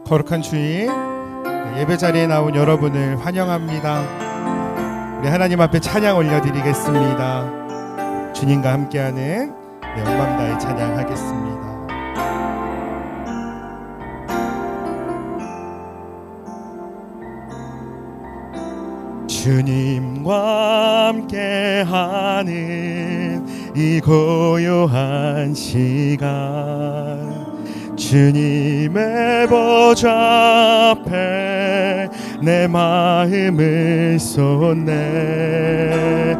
거룩한 주일 예배 자리에 나온 여러분을 환영합니다. 우리 하나님 앞에 찬양 올려드리겠습니다. 주님과 함께하는 영광 다해 찬양하겠습니다. 주님과 함께하는 이 고요한 시간, 주님의 보좌 앞에 내 마음을 쏟네.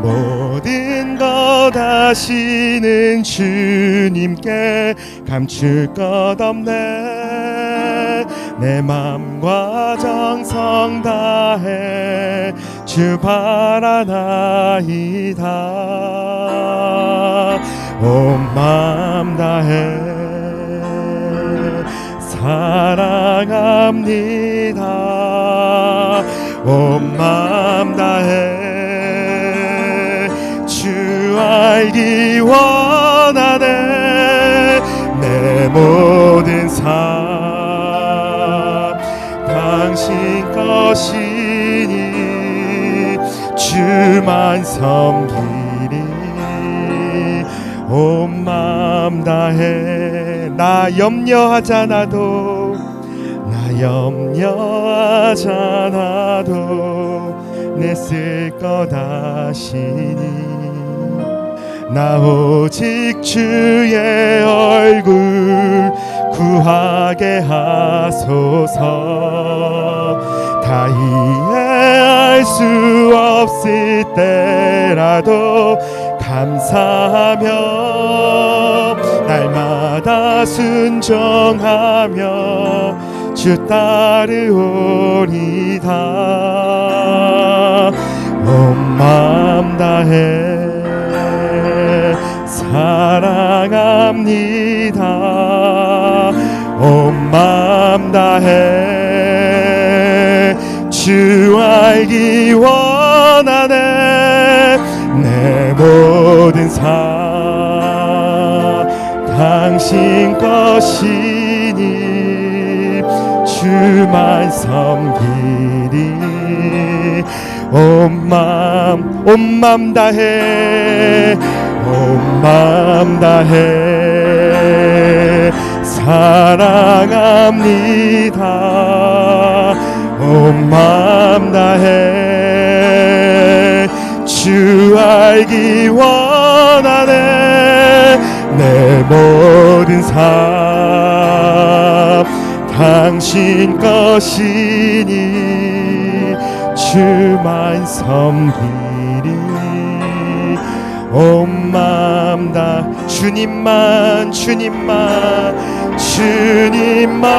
모든 것 아시는 주님께 감출 것 없네. 내 맘과 정성 다해 주 바라나이다. 온 맘 다해 사랑합니다. 온 맘 다해 주 알기 원하네. 내 모든 삶 당신 것이니 주만 섬기리. 온 맘 다해 나 염려하잖아도 내 쓸 것 아시니. 나 오직 주의 얼굴 구하게 하소서. 다 이해할 수 없을 때라도 감사하며 날마다 순종하며 주 따르오리다. 온 마음 다해 사랑합니다. 온 마음 다해 주 알기 원하네. 내 모든 삶 당신 것이니 주만 섬기리. 온 맘 다해 온 맘 다해 사랑합니다. 온 맘 다해 주 알기 원하네. 내 모든 삶 당신 것이니 주만 섬기리. 온 맘 다 주님만 주님만 주님만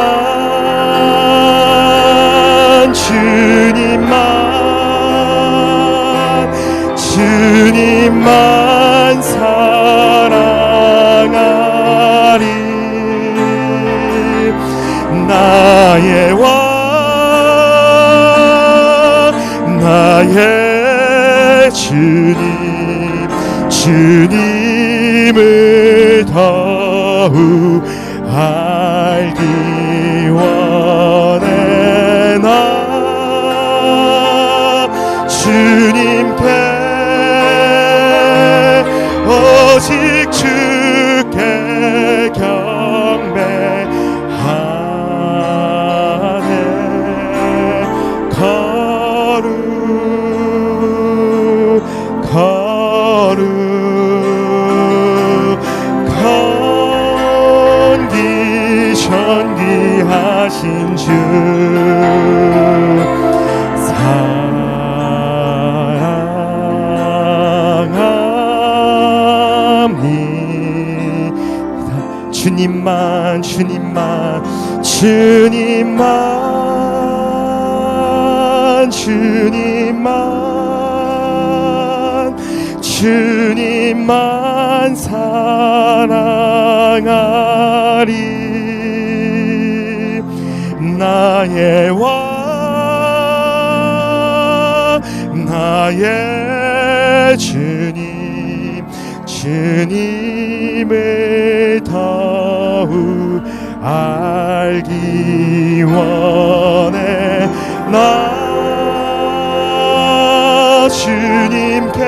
주님만 주님만 사랑하리. 나의 왕 나의 주님, 주님을 더욱 알기 원해. 나 주님께 오직 주께 경배하네. 전기하신 주 사랑합니다. 주님만 주님만 주님만 주님만 주님만 사랑하리. 나의 왕 나의 주님, 주님을 더욱 알기 원해. 나 주님께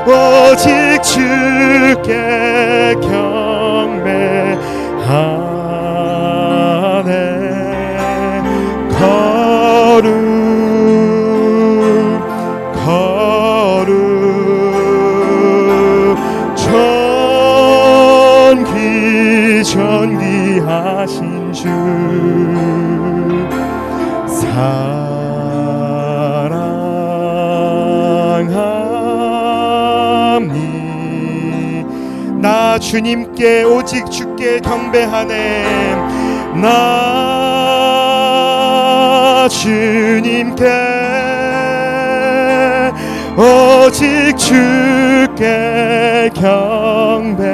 오직 주께 경배하네. 거룩 전귀하신 주 사랑하니. 나 주님께 오직 주께 경배하네. 나 주님께 오직 주께 경배하네.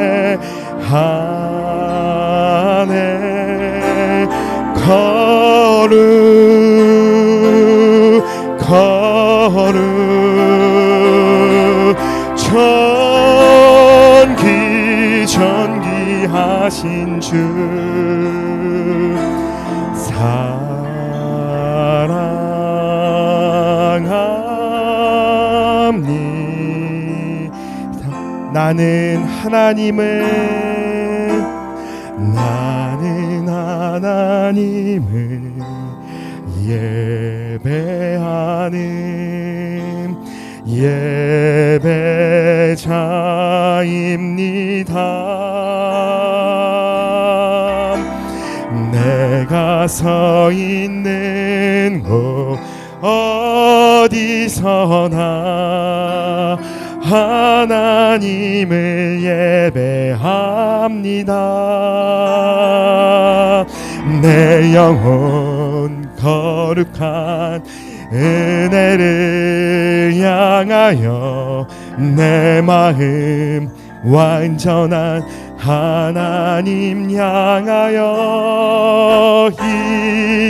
거룩 전귀하신 주 사랑합니다. 나는 하나님을 예배하는 예배자입니다. 내가 서 있는 곳 어디서나 하나님을 예배합니다. 내 영혼 거룩한 은혜를 향하여 내 마음 완전한 하나님 향하여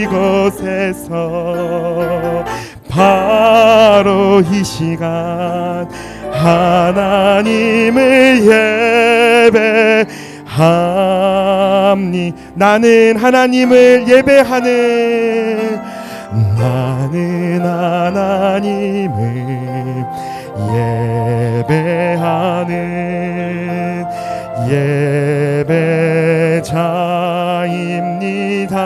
이곳에서 바로 이 시간 하나님을 예배합니. 나는 하나님을 예배하는 예배자입니다.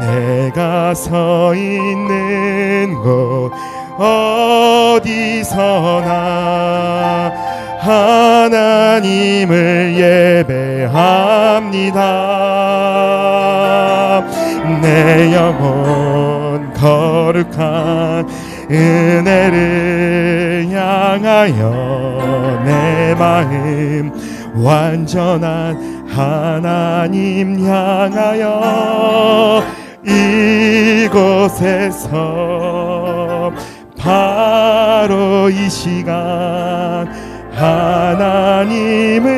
내가 서 있는 곳 어디서나 하나님을 예배합니다. 내 영혼 거룩한 은혜를 향하여 내 마음 완전한 하나님 향하여 이곳에서 바로 이 시간 하나님을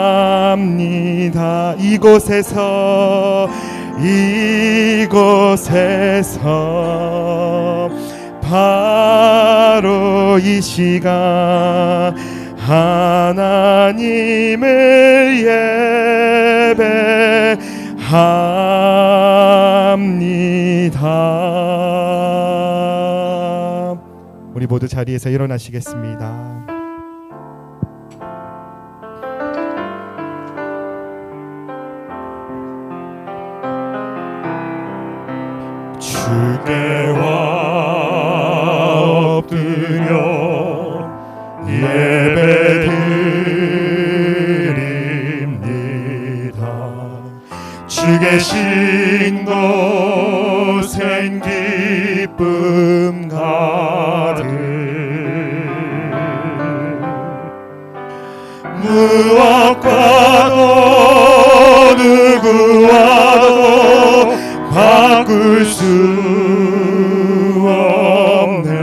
예배합니다. 이곳에서 바로 이 시간 하나님을 예배합니다. 우리 모두 자리에서 일어나시겠습니다. 주께 엎드려 예배드립니다. 주 계신 곳엔 기쁨 가득 무엇과도 누구와도 바꿀 수 없네.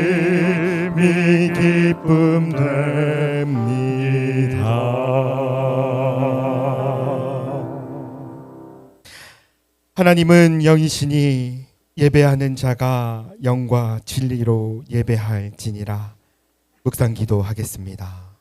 예배드림이 기쁨 됩니다. 하나님은 영이시니 예배하는 자가 영과 진리로 예배할지니라. 묵상 기도하겠습니다.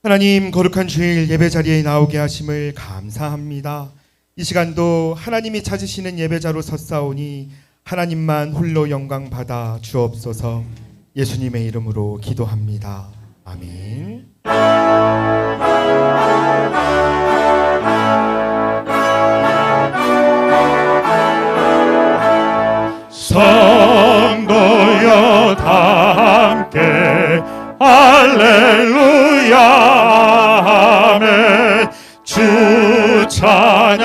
하나님, 거룩한 주일 예배 자리에 나오게 하심을 감사합니다. 이 시간도 하나님이 찾으시는 예배자로 섰사오니 하나님만 홀로 영광 받아 주옵소서. 예수님의 이름으로 기도합니다. 아멘. 성도여 다 함께 할렐루야 아멘. 주 찬양하여라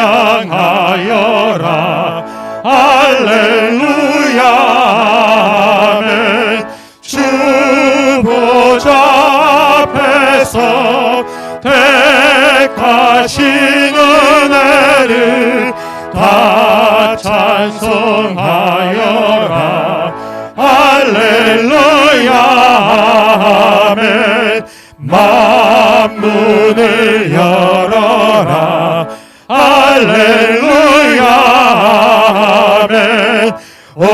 할렐루야 아멘. 주 보좌 앞에서 택하신 은혜를 다 찬송하여라 할렐루야 아멘. 만문을 열어라 할렐루야 아멘. 온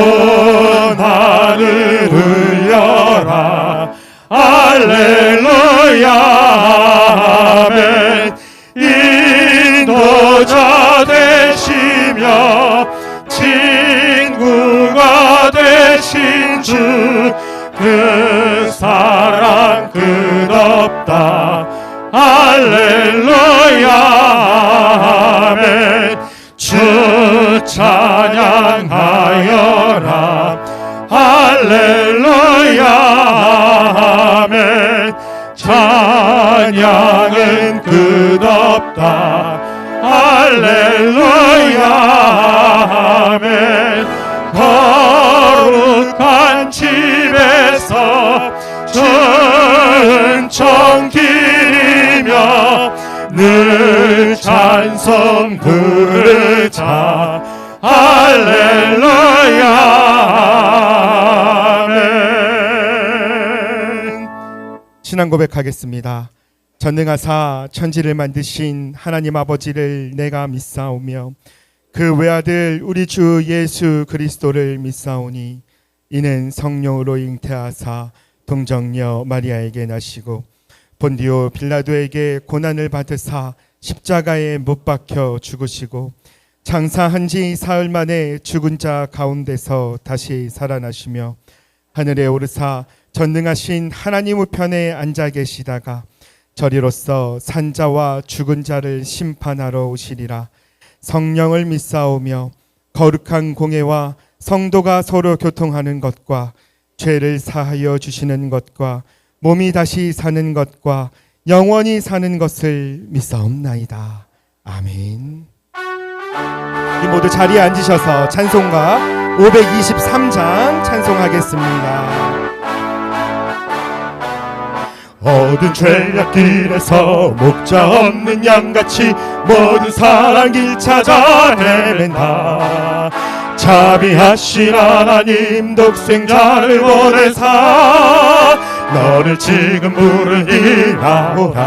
하늘을 열라 할렐루야 아멘. 인도자 되시며 친구가 되신 주 그 사랑 끝없다 할렐루야 아멘. 주 찬양하여라 할렐루야 아멘. 찬양은 끝없다 할렐루야 아멘. 거룩한 집에서 은총 기리며 늘 찬송 부르자 할렐루야 아멘. 신앙 고백하겠습니다. 전능하사 천지를 만드신 하나님 아버지를 내가 믿사오며 그 외아들 우리 주 예수 그리스도를 믿사오니 이는 성령으로 잉태하사 동정녀 마리아에게 나시고 본디오 빌라도에게 고난을 받으사 십자가에 못 박혀 죽으시고 장사한 지 사흘 만에 죽은 자 가운데서 다시 살아나시며 하늘에 오르사 전능하신 하나님 우편에 앉아 계시다가 저리로서 산자와 죽은 자를 심판하러 오시리라. 성령을 믿사오며 거룩한 공예와 성도가 서로 교통하는 것과 죄를 사하여 주시는 것과 몸이 다시 사는 것과 영원히 사는 것을 믿사옵나이다. 아멘. 이 모두 자리에 앉으셔서 찬송가 523장 찬송하겠습니다. 어두운 죄악길에서 목자 없는 양같이 모든 사랑 길 찾아 헤맨다. 자비하신 하나님 독생자를 보내사 너를 지금 부르리라오라.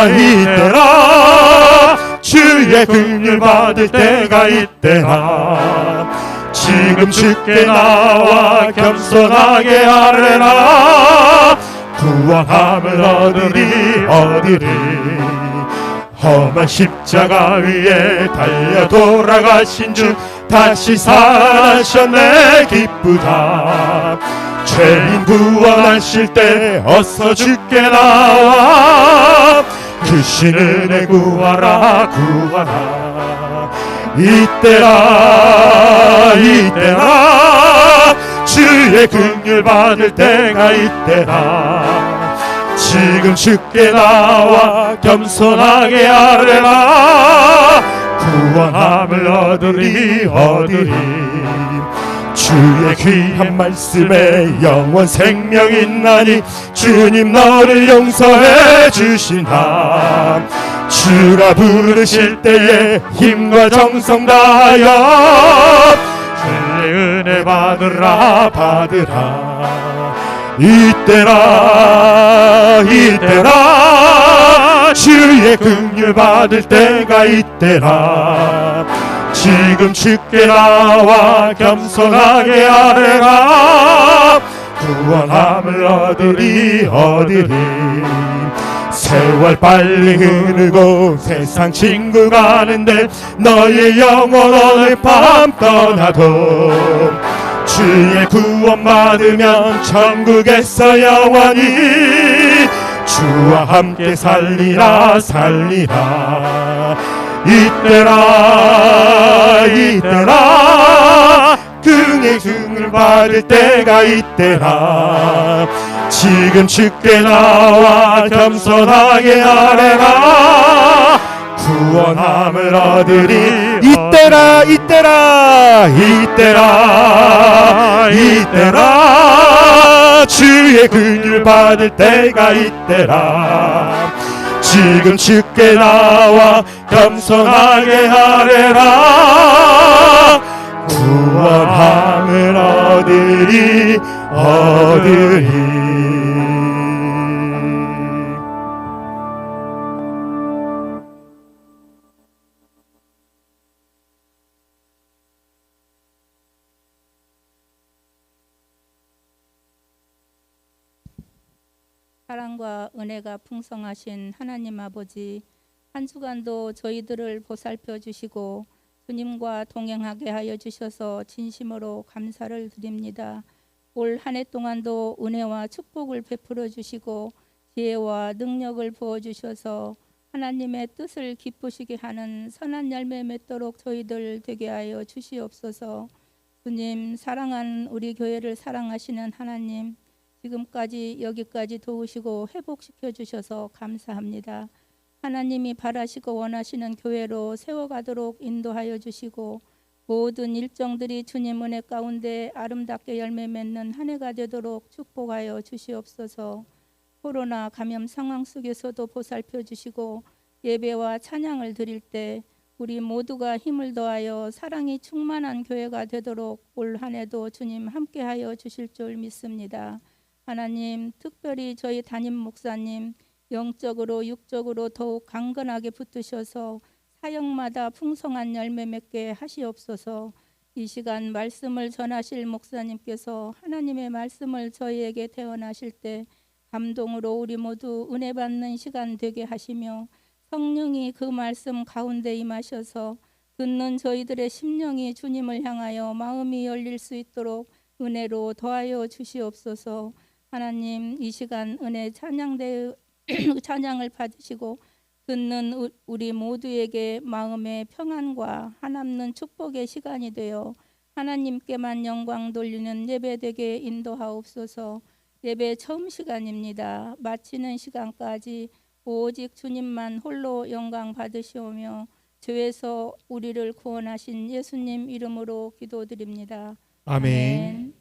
이때라 주의 긍휼 받을 때가 이때라. 지금 주께 나와 겸손하게 아뢰라. 구원함을 얻으리 험한 십자가 위에 달려 돌아가신 주 다시 살아나셨네. 기쁘다. 죄인 구원하실 때 어서 주께 나와 그 신 은혜 구하라. 이때라 주의 긍휼 받을 때가 이때라. 지금 주께 나와 겸손하게 아뢰라. 구원함을 얻으리 주의 귀한 말씀에 영원 생명이 있나니 주님 너를 용서해 주시나. 주가 부르실 때에 힘과 정성 다하여 주의 은혜 받으라 이때라 주의 긍휼 받을 때가 이때라. 지금 주께 나와 겸손하게 아뢰라. 구원함을 얻으리 세월 빨리 흐르고 세상 친구 가는데 너의 영혼 오늘 밤 떠나도 주의 구원 받으면 천국에서 영원히 주와 함께 살리라. 이때라 그의 긍휼을 받을 때가 이때라. 지금 주께 나와 겸손하게 아뢰라. 구원함을 얻으리 이때라 주의 긍휼 받을 때가 이때라. 지금 주께 나와 겸손하게 아뢰라. 구원함을 얻으리 사랑과 은혜가 풍성하신 하나님 아버지, 한 주간도 저희들을 보살펴 주시고 주님과 동행하게 하여 주셔서 진심으로 감사를 드립니다. 올 한 해 동안도 은혜와 축복을 베풀어 주시고 지혜와 능력을 부어 주셔서 하나님의 뜻을 기쁘시게 하는 선한 열매 맺도록 저희들 되게 하여 주시옵소서. 주님, 사랑하는 우리 교회를 사랑하시는 하나님, 지금까지 여기까지 도우시고 회복시켜 주셔서 감사합니다. 하나님이 바라시고 원하시는 교회로 세워가도록 인도하여 주시고 모든 일정들이 주님 은혜 가운데 아름답게 열매 맺는 한 해가 되도록 축복하여 주시옵소서. 코로나 감염 상황 속에서도 보살펴 주시고 예배와 찬양을 드릴 때 우리 모두가 힘을 더하여 사랑이 충만한 교회가 되도록 올 한 해도 주님 함께하여 주실 줄 믿습니다. 하나님, 특별히 저희 담임 목사님 영적으로 육적으로 더욱 강건하게 붙드셔서 사역마다 풍성한 열매 맺게 하시옵소서. 이 시간 말씀을 전하실 목사님께서 하나님의 말씀을 저희에게 태어나실 때 감동으로 우리 모두 은혜 받는 시간 되게 하시며 성령이 그 말씀 가운데 임하셔서 듣는 저희들의 심령이 주님을 향하여 마음이 열릴 수 있도록 은혜로 더하여 주시옵소서. 하나님, 이 시간 은혜 찬양을 받으시고 듣는 우리 모두에게 마음의 평안과 한없는 축복의 시간이 되어 하나님께만 영광 돌리는 예배되게 인도하옵소서. 예배 처음 시간입니다. 마치는 시간까지 오직 주님만 홀로 영광 받으시오며 죄에서 우리를 구원하신 예수님 이름으로 기도드립니다. 아멘.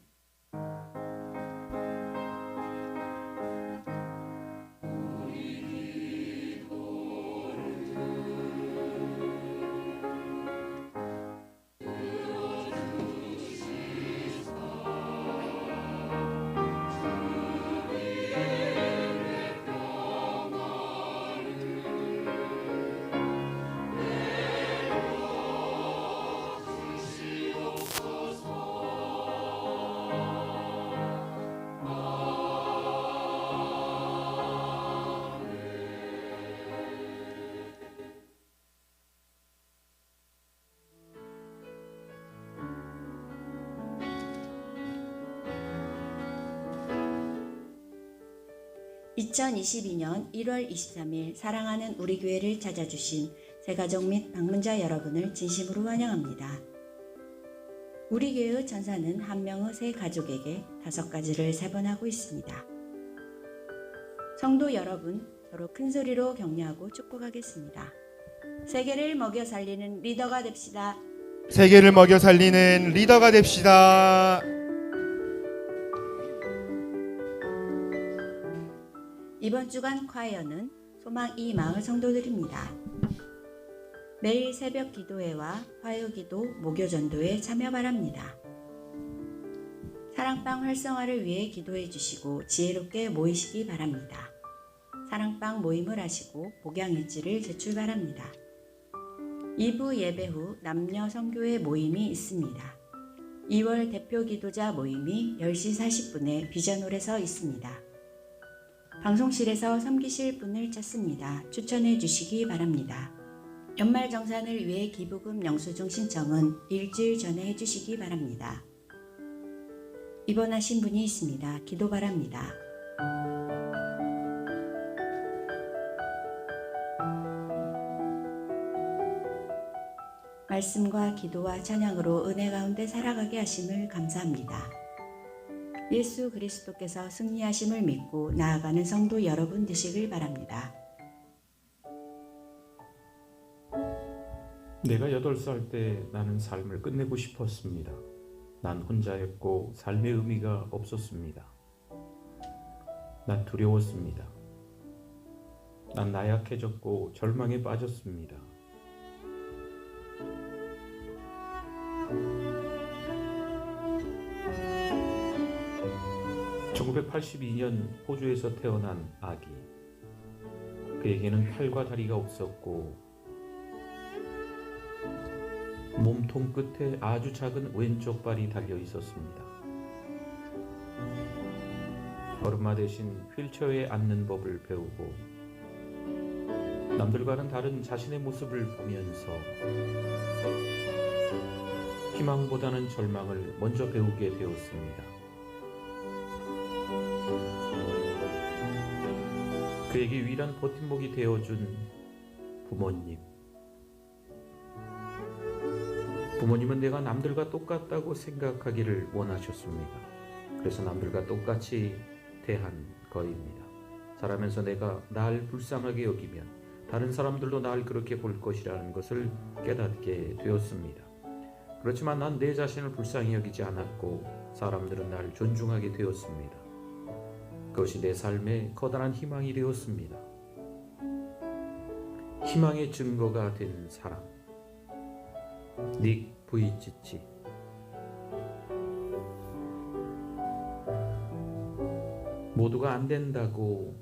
(2022년 1월 23일) 사랑하는 우리 교회를 찾아주신 새가족 및 방문자 여러분을 진심으로 환영합니다. 우리 교회의 전사는 한 명의 새 가족에게 5가지를 세번하고 있습니다. 성도 여러분, 서로 큰 소리로 격려하고 축복하겠습니다. 세계를 먹여 살리는 리더가 됩시다. 세계를 먹여 살리는 리더가 됩시다. 이번 주간 콰이어는 소망 이 마을 성도들입니다. 매일 새벽 기도회와 화요 기도, 목요 전도에 참여 바랍니다. 사랑방 활성화를 위해 기도해 주시고 지혜롭게 모이시기 바랍니다. 사랑방 모임을 하시고 복양일지를 제출 바랍니다. 2부 예배 후 남녀 선교회 모임이 있습니다. 2월 대표 기도자 모임이 10시 40분에 비전홀에서 있습니다. 방송실에서 섬기실 분을 찾습니다. 추천해 주시기 바랍니다. 연말정산을 위해 기부금 영수증 신청은 일주일 전에 해주시기 바랍니다. 입원하신 분이 있습니다. 기도 바랍니다. 말씀과 기도와 찬양으로 은혜 가운데 살아가게 하심을 감사합니다. 예수 그리스도께서 승리하심을 믿고 나아가는 성도 여러분 되시길 바랍니다. 내가 8살 때 나는 삶을 끝내고 싶었습니다. 난 혼자였고 삶의 의미가 없었습니다. 난 두려웠습니다. 난 나약해졌고 절망에 빠졌습니다. (1982년) 호주에서 태어난 아기. 그에게는 팔과 다리가 없었고 몸통 끝에 아주 작은 왼쪽 발이 달려 있었습니다. 걸음마 대신 휠체어에 앉는 법을 배우고 남들과는 다른 자신의 모습을 보면서 희망보다는 절망을 먼저 배우게 되었습니다. 그에게 유일한 버팀목이 되어준 부모님. 부모님은 내가 남들과 똑같다고 생각하기를 원하셨습니다. 그래서 남들과 똑같이 대한 거입니다. 자라면서 내가 날 불쌍하게 여기면 다른 사람들도 날 그렇게 볼 것이라는 것을 깨닫게 되었습니다. 그렇지만 난 내 자신을 불쌍히 여기지 않았고 사람들은 날 존중하게 되었습니다. 그것이 내 삶의 커다란 희망이 되었습니다. 희망의 증거가 된 사람, 닉 부이치치. 모두가 안 된다고,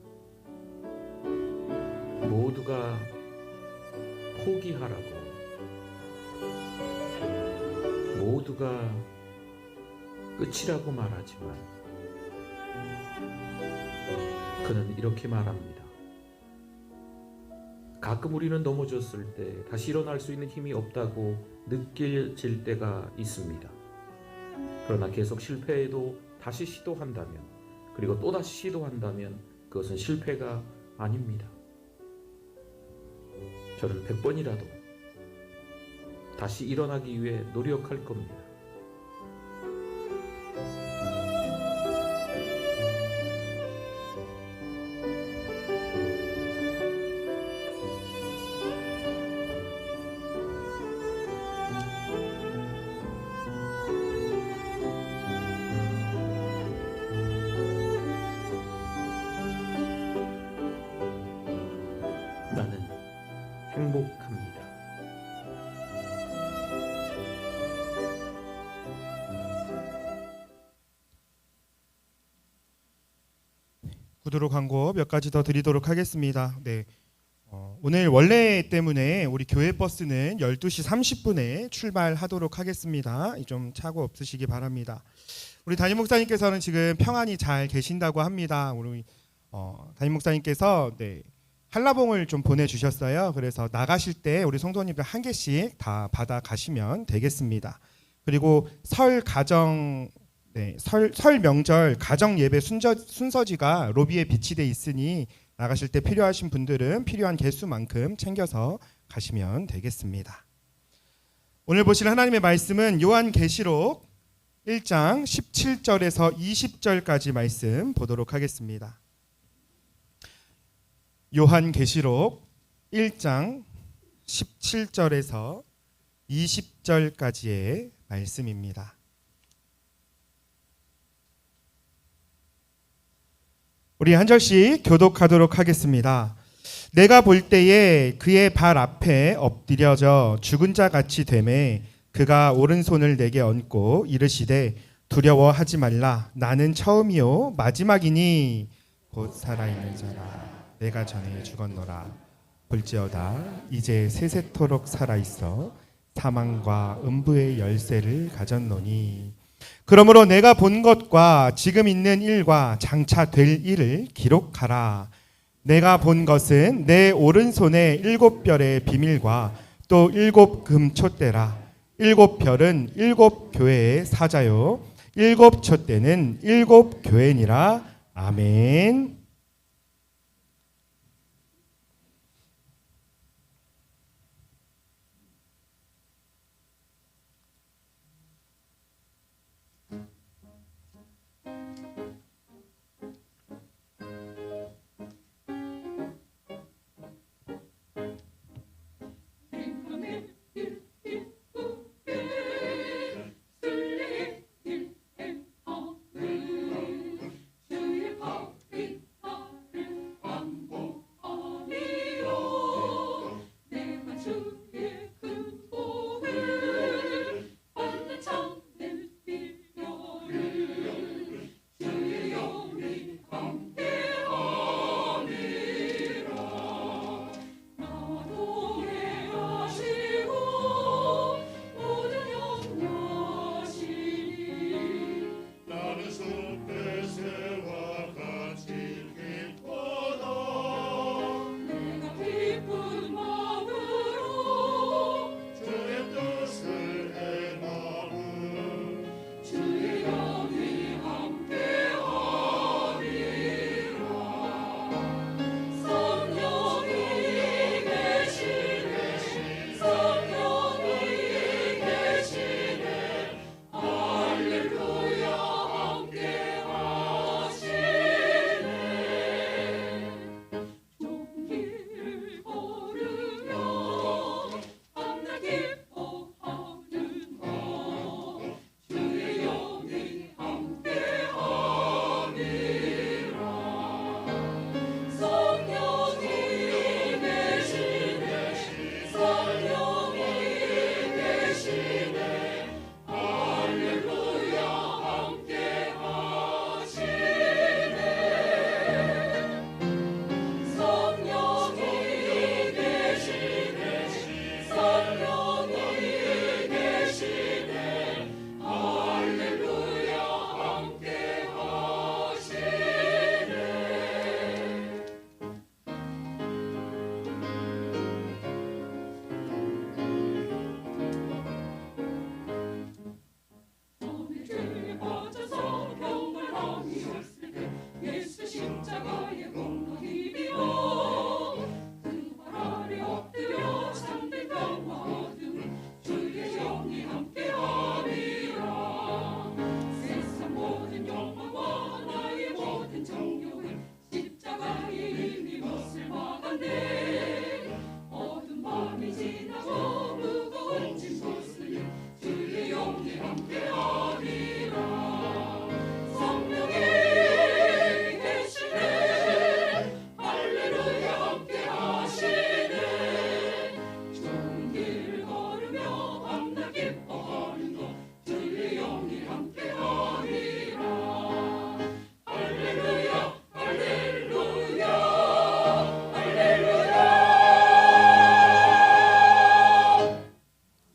모두가 포기하라고, 모두가 끝이라고 말하지만 그는 이렇게 말합니다. 가끔 우리는 넘어졌을 때 다시 일어날 수 있는 힘이 없다고 느껴질 때가 있습니다. 그러나 계속 실패해도 다시 시도한다면, 그리고 또다시 시도한다면 그것은 실패가 아닙니다. 저는 100번이라도 다시 일어나기 위해 노력할 겁니다. 나는 행복합니다. 구두로 광고 몇 가지 더 드리도록 하겠습니다. 네. 오늘 원래 때문에 우리 교회 버스는 12시 30분에 출발하도록 하겠습니다. 좀 착오 없으시기 바랍니다. 우리 담임 목사님께서는 지금 평안히 잘 계신다고 합니다. 우리 담임 목사님께서 한라봉을 좀 보내주셨어요. 그래서 나가실 때 우리 성도님들 한 개씩 다 받아 가시면 되겠습니다. 그리고 설 명절 가정 예배 순서지가 로비에 비치돼 있으니 나가실 때 필요하신 분들은 필요한 개수만큼 챙겨서 가시면 되겠습니다. 오늘 보실 하나님의 말씀은 요한계시록 1장 17절에서 20절까지 말씀 보도록 하겠습니다. 요한계시록 1장 17절에서 20절까지의 말씀입니다. 우리 한 절씩 교독하도록 하겠습니다. 내가 볼 때에 그의 발 앞에 엎드려져 죽은 자 같이 되매 그가 오른손을 내게 얹고 이르시되 두려워하지 말라. 나는 처음이요 마지막이니 곧 살아있는 자라. 내가 전에 죽었노라. 볼지어다 이제 세세토록 살아있어 사망과 음부의 열쇠를 가졌노니 그러므로 내가 본 것과 지금 있는 일과 장차 될 일을 기록하라. 내가 본 것은 내 오른손에 7별의 비밀과 또 7 금촛대라. 7별은 7 교회의 사자요 7 촛대는 7 교회니라. 아멘.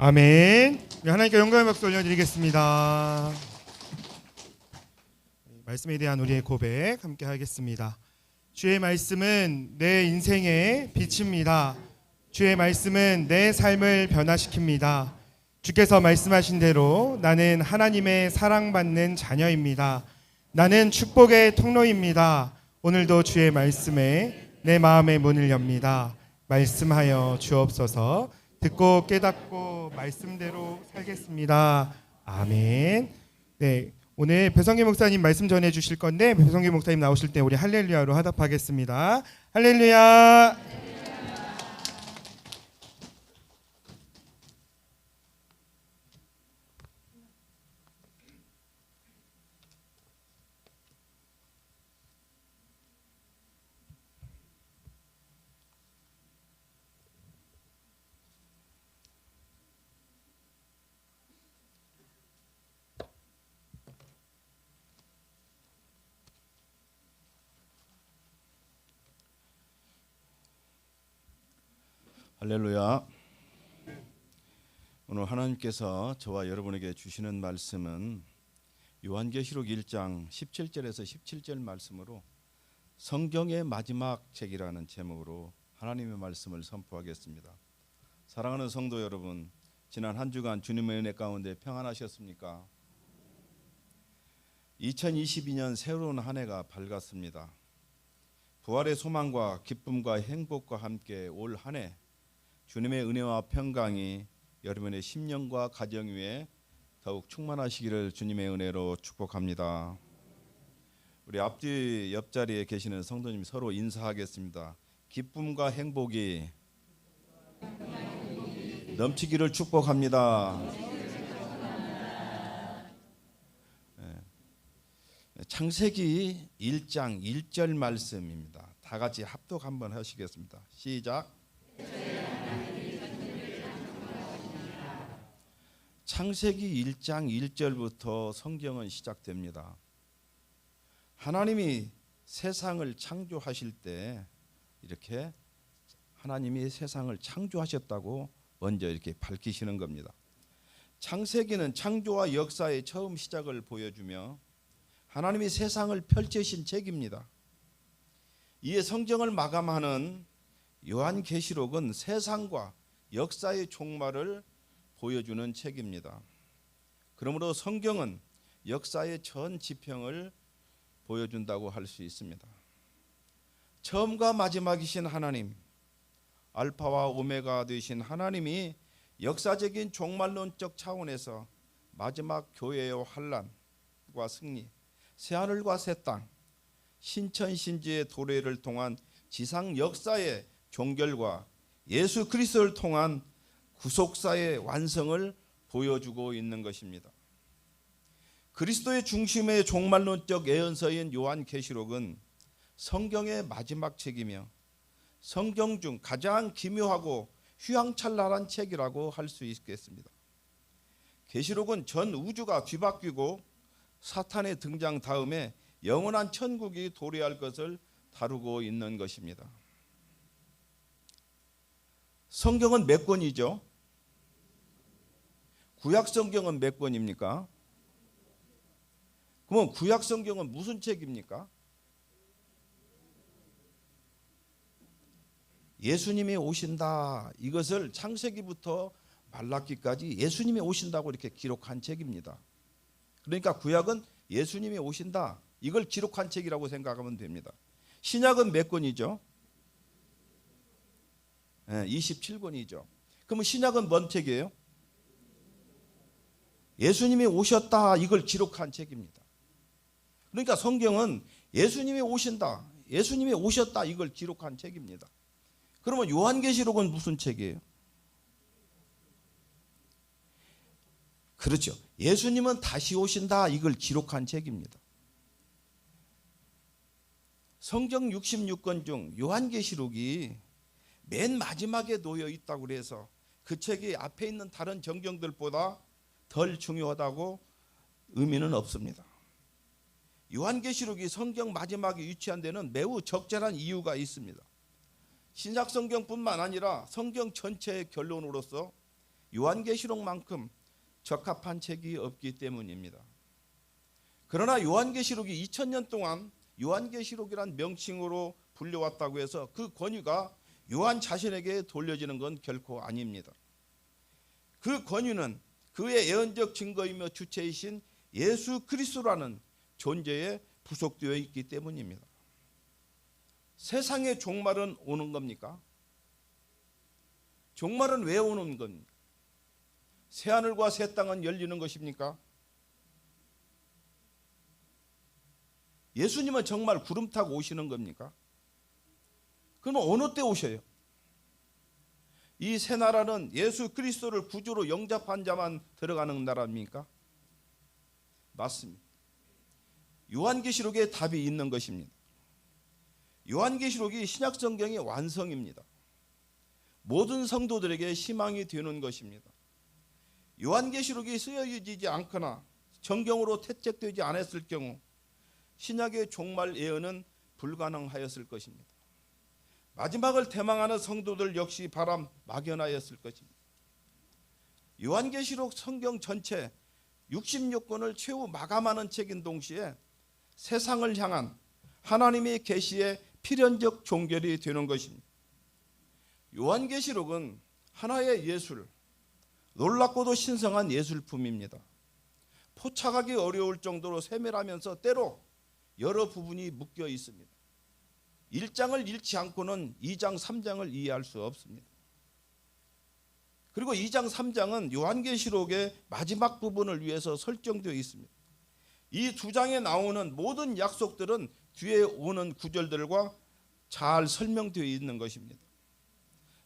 아멘. 하나님께 영광의 박수 올려드리겠습니다. 말씀에 대한 우리의 고백 함께 하겠습니다. 주의 말씀은 내 인생의 빛입니다. 주의 말씀은 내 삶을 변화시킵니다. 주께서 말씀하신 대로 나는 하나님의 사랑받는 자녀입니다. 나는 축복의 통로입니다. 오늘도 주의 말씀에 내 마음의 문을 엽니다. 말씀하여 주옵소서. 듣고 깨닫고 말씀대로 살겠습니다. 아멘. 네, 오늘 배성기 목사님 말씀 전해 주실 건데 배성기 목사님 나오실 때 우리 할렐루야로 화답하겠습니다. 할렐루야. 할렐루야. 오늘 하나님께서 저와 여러분에게 주시는 말씀은 요한계시록 1장 17절에서 17절 말씀으로 성경의 마지막 책이라는 제목으로 하나님의 말씀을 선포하겠습니다. 사랑하는 성도 여러분, 지난 한 주간 주님의 은혜 가운데 평안하셨습니까? 2022년 새로운 한 해가 밝았습니다. 부활의 소망과 기쁨과 행복과 함께 올 한 해 주님의 은혜와 평강이 여러분의 심령과 가정 위에 더욱 충만하시기를 주님의 은혜로 축복합니다. 우리 앞뒤 옆자리에 계시는 성도님 서로 인사하겠습니다. 기쁨과 행복이 넘치기를 축복합니다. 창세기 1장 1절 말씀입니다. 다 같이 합독 한번 하시겠습니다. 시작. 창세기 1장 1절부터 성경은 시작됩니다. 하나님이 세상을 창조하실 때 이렇게 하나님이 세상을 창조하셨다고 먼저 이렇게 밝히시는 겁니다. 창세기는 창조와 역사의 처음 시작을 보여주며 하나님이 세상을 펼치신 책입니다. 이에 성경을 마감하는 요한계시록은 세상과 역사의 종말을 보여주는 책입니다. 그러므로 성경은 역사의 전 지평을 보여준다고 할 수 있습니다. 처음과 마지막이신 하나님, 알파와 오메가 되신 하나님이 역사적인 종말론적 차원에서 마지막 교회의 환란과 승리, 새하늘과 새 땅, 신천신지의 도래를 통한 지상 역사의 종결과 예수 그리스도를 통한 구속사의 완성을 보여주고 있는 것입니다. 그리스도의 중심의 종말론적 예언서인 요한계시록은 성경의 마지막 책이며 성경 중 가장 기묘하고 휘황찬란한 책이라고 할 수 있겠습니다. 계시록은 전 우주가 뒤바뀌고 사탄의 등장 다음에 영원한 천국이 도래할 것을 다루고 있는 것입니다. 성경은 몇 권이죠? 구약 성경은 몇 권입니까? 그러면 구약 성경은 무슨 책입니까? 예수님이 오신다. 이것을 창세기부터 말라기까지 예수님이 오신다고 이렇게 기록한 책입니다. 그러니까 구약은 예수님이 오신다. 이걸 기록한 책이라고 생각하면 됩니다. 신약은 몇 권이죠? 27권이죠. 그러면 신약은 뭔 책이에요? 예수님이 오셨다. 이걸 기록한 책입니다. 그러니까 성경은 예수님이 오신다. 예수님이 오셨다. 이걸 기록한 책입니다. 그러면 요한계시록은 무슨 책이에요? 그렇죠. 예수님은 다시 오신다. 이걸 기록한 책입니다. 성경 66권 중 요한계시록이 맨 마지막에 놓여 있다고 그래서 그 책이 앞에 있는 다른 정경들보다 덜 중요하다고 의미는 없습니다. 요한계시록이 성경 마지막에 위치한 데는 매우 적절한 이유가 있습니다. 신약 성경뿐만 아니라 성경 전체의 결론으로서 요한계시록만큼 적합한 책이 없기 때문입니다. 그러나 요한계시록이 2000년 동안 요한계시록이란 명칭으로 불려왔다고 해서 그 권위가 요한 자신에게 돌려지는 건 결코 아닙니다. 그 권위는 그의 예언적 증거이며 주체이신 예수 그리스도라는 존재에 부속되어 있기 때문입니다. 세상의 종말은 오는 겁니까? 종말은 왜 오는 겁니까? 새하늘과 새 땅은 열리는 것입니까? 예수님은 정말 구름 타고 오시는 겁니까? 그러면 어느 때 오셔요? 이 새 나라는 예수 그리스도를 구주로 영접한 자만 들어가는 나라입니까? 맞습니다. 요한계시록에 답이 있는 것입니다. 요한계시록이 신약성경의 완성입니다. 모든 성도들에게 희망이 되는 것입니다. 요한계시록이 쓰여지지 않거나 정경으로 채택되지 않았을 경우 신약의 종말 예언은 불가능하였을 것입니다. 마지막을 대망하는 성도들 역시 막연하였을 것입니다. 요한계시록 성경 전체 66권을 최후 마감하는 책인 동시에 세상을 향한 하나님의 계시의 필연적 종결이 되는 것입니다. 요한계시록은 하나의 예술, 놀랍고도 신성한 예술품입니다. 포착하기 어려울 정도로 세밀하면서 때로 여러 부분이 묶여 있습니다. 1장을 읽지 않고는 2장, 3장을 이해할 수 없습니다. 그리고 2장, 3장은 요한계시록의 마지막 부분을 위해서 설정되어 있습니다. 이 두 장에 나오는 모든 약속들은 뒤에 오는 구절들과 잘 설명되어 있는 것입니다.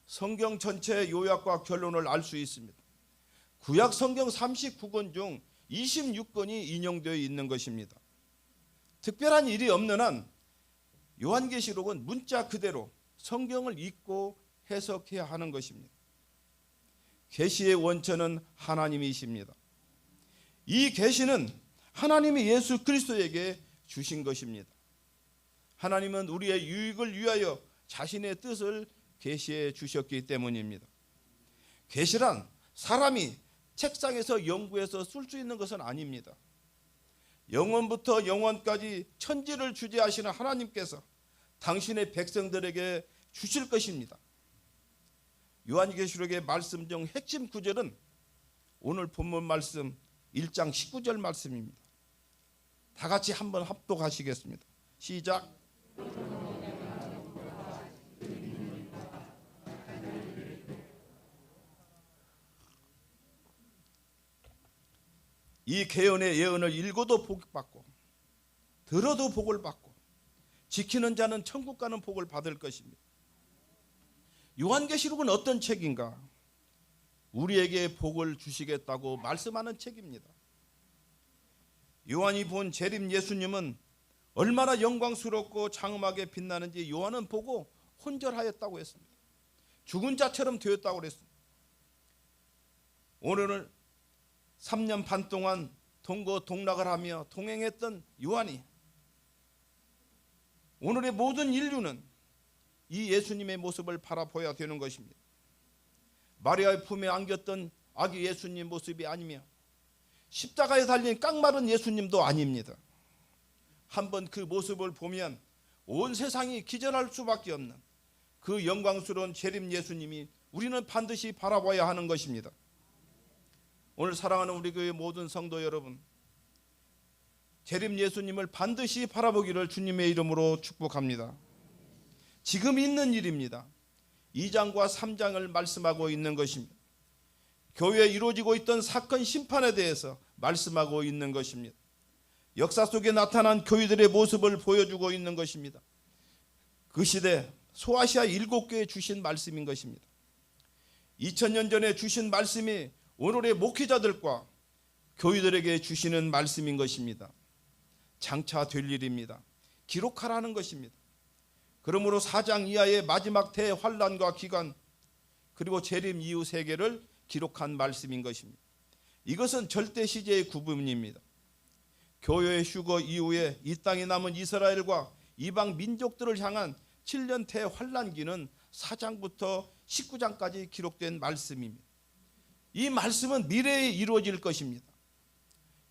성경 전체의 요약과 결론을 알 수 있습니다. 구약 성경 39권 중 26권이 인용되어 있는 것입니다. 특별한 일이 없는 한 요한계시록은 문자 그대로 성경을 읽고 해석해야 하는 것입니다. 계시의 원천은 하나님이십니다. 이 계시는 하나님이 예수 그리스도에게 주신 것입니다. 하나님은 우리의 유익을 위하여 자신의 뜻을 계시해 주셨기 때문입니다. 계시란 사람이 책상에서 연구해서 쓸 수 있는 것은 아닙니다. 영원부터 영원까지 천지를 주재하시는 하나님께서 당신의 백성들에게 주실 것입니다. 요한계시록의 말씀 중 핵심 구절은 오늘 본문 말씀 1장 19절 말씀입니다. 다 같이 한번 합독하시겠습니다. 시작. 이 개연의 예언을 읽어도 복을 받고 들어도 복을 받고 지키는 자는 천국 가는 복을 받을 것입니다. 요한계시록은 어떤 책인가? 우리에게 복을 주시겠다고 말씀하는 책입니다. 요한이 본 재림 예수님은 얼마나 영광스럽고 장엄하게 빛나는지 요한은 보고 혼절하였다고 했습니다. 죽은 자처럼 되었다고 그랬습니다. 오늘은 3년 반 동안 동거동락을 하며 동행했던 요한이 오늘의 모든 인류는 이 예수님의 모습을 바라보아야 되는 것입니다. 마리아의 품에 안겼던 아기 예수님 모습이 아니며 십자가에 달린 깡마른 예수님도 아닙니다. 한번 그 모습을 보면 온 세상이 기절할 수밖에 없는 그 영광스러운 재림 예수님이 우리는 반드시 바라봐야 하는 것입니다. 오늘 사랑하는 우리 교회 모든 성도 여러분, 재림 예수님을 반드시 바라보기를 주님의 이름으로 축복합니다. 지금 있는 일입니다. 2장과 3장을 말씀하고 있는 것입니다. 교회에 이루어지고 있던 사건 심판에 대해서 말씀하고 있는 것입니다. 역사 속에 나타난 교회들의 모습을 보여주고 있는 것입니다. 그 시대 소아시아 7교회에 주신 말씀인 것입니다. 2000년 전에 주신 말씀이 오늘의 목회자들과 교회들에게 주시는 말씀인 것입니다. 장차 될 일입니다. 기록하라는 것입니다. 그러므로 4장 이하의 마지막 대환란과 기간 그리고 재림 이후 세계를 기록한 말씀인 것입니다. 이것은 절대 시제의 구분입니다. 교회의 휴거 이후에 이 땅에 남은 이스라엘과 이방 민족들을 향한 7년 대환란기는 4장부터 19장까지 기록된 말씀입니다. 이 말씀은 미래에 이루어질 것입니다.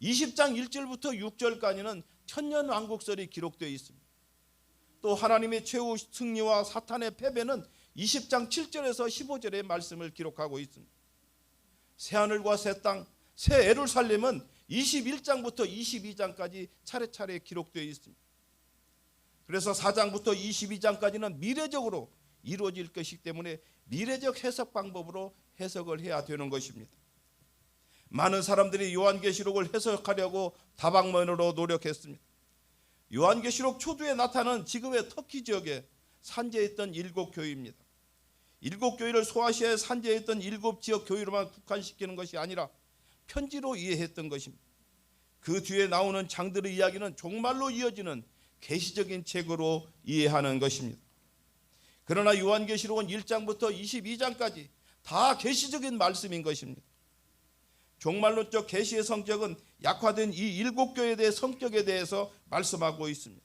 20장 1절부터 6절까지는 천년왕국설이 기록되어 있습니다. 또 하나님의 최후 승리와 사탄의 패배는 20장 7절에서 15절의 말씀을 기록하고 있습니다. 새하늘과 새 땅, 새 예루살렘은 21장부터 22장까지 차례차례 기록되어 있습니다. 그래서 4장부터 22장까지는 미래적으로 이루어질 것이기 때문에 미래적 해석 방법으로 해석을 해야 되는 것입니다. 많은 사람들이 요한계시록을 해석하려고 다방면으로 노력했습니다. 요한계시록 초두에 나타난 지금의 터키 지역에 산재했던 7교회입니다. 7교회를 소아시아에 산재했던 7지역 교회로만 국한시키는 것이 아니라 편지로 이해했던 것입니다. 그 뒤에 나오는 장들의 이야기는 종말로 이어지는 계시적인 책으로 이해하는 것입니다. 그러나 요한계시록은 1장부터 22장까지 다 계시적인 말씀인 것입니다. 종말론적 계시의 성격은 약화된 이 7교회에 대해 성격에 대해서 말씀하고 있습니다.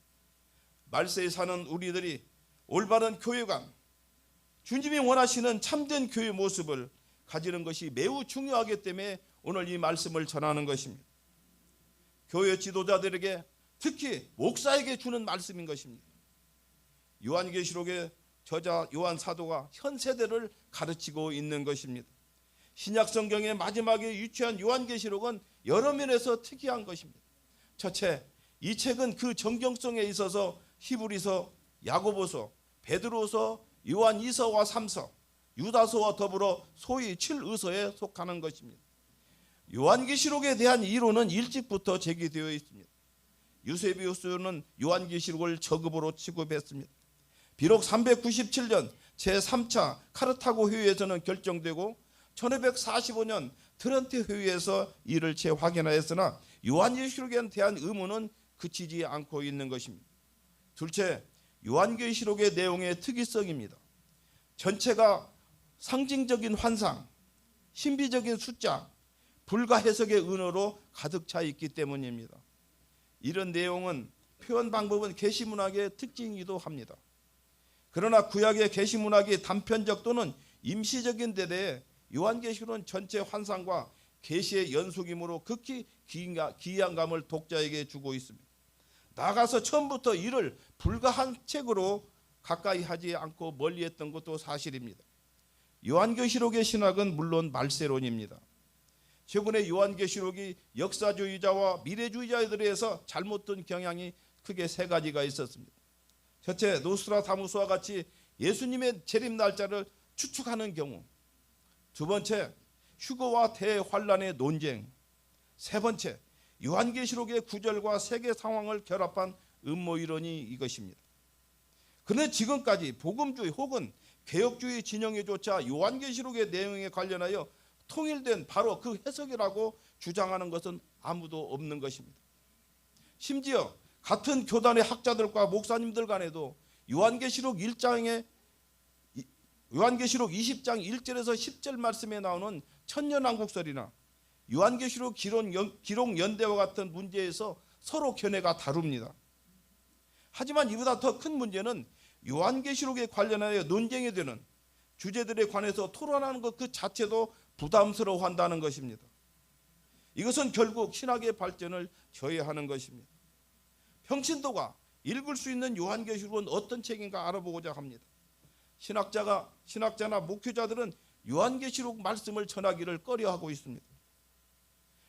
말세에 사는 우리들이 올바른 교회관, 주님이 원하시는 참된 교회 모습을 가지는 것이 매우 중요하기 때문에 오늘 이 말씀을 전하는 것입니다. 교회 지도자들에게, 특히 목사에게 주는 말씀인 것입니다. 요한계시록의 저자 요한 사도가 현 세대를 가르치고 있는 것입니다. 신약 성경의 마지막에 유치한 요한계시록은 여러 면에서 특이한 것입니다. 첫째, 이 책은 그 정경성에 있어서 히브리서, 야고보서, 베드로서, 요한 2서와 3서, 유다서와 더불어 소위 7의서에 속하는 것입니다. 요한계시록에 대한 이론은 일찍부터 제기되어 있습니다. 유세비우스는 요한계시록을 저급으로 취급했습니다. 비록 397년 제3차 카르타고 회의에서는 결정되고 1545년 트렌테 회의에서 이를 재확인하였으나 요한계시록에 대한 의문은 그치지 않고 있는 것입니다. 둘째, 요한계시록의 내용의 특이성입니다. 전체가 상징적인 환상, 신비적인 숫자, 불가해석의 은어로 가득 차 있기 때문입니다. 이런 내용은 표현 방법은 계시문학의 특징이기도 합니다. 그러나 구약의 계시문학이 단편적 또는 임시적인 데 대해 요한계시록은 전체 환상과 계시의 연속이므로 극히 기이함을 독자에게 주고 있습니다. 나아가서 처음부터 이를 불가한 책으로 가까이 하지 않고 멀리했던 것도 사실입니다. 요한계시록의 신학은 물론 말세론입니다. 최근에 요한계시록이 역사주의자와 미래주의자들에 의해서 잘못 든 경향이 크게 세 가지가 있었습니다. 첫째, 노스트라다무스와 같이 예수님의 재림 날짜를 추측하는 경우. 두 번째, 휴거와 대환란의 논쟁. 세 번째, 요한계시록의 구절과 세계 상황을 결합한 음모이론이 이것입니다. 그런데 지금까지 복음주의 혹은 개혁주의 진영에조차 요한계시록의 내용에 관련하여 통일된 바로 그 해석이라고 주장하는 것은 아무도 없는 것입니다. 심지어 같은 교단의 학자들과 목사님들 간에도 요한계시록 20장 1절에서 10절 말씀에 나오는 천년왕국설이나 요한계시록 기록 연대와 같은 문제에서 서로 견해가 다릅니다. 하지만 이보다 더 큰 문제는 요한계시록에 관련하여 논쟁이 되는 주제들에 관해서 토론하는 것 그 자체도 부담스러워한다는 것입니다. 이것은 결국 신학의 발전을 저해하는 것입니다. 평신도가 읽을 수 있는 요한계시록은 어떤 책인가 알아보고자 합니다. 신학자나 목회자들은 요한계시록 말씀을 전하기를 꺼려하고 있습니다.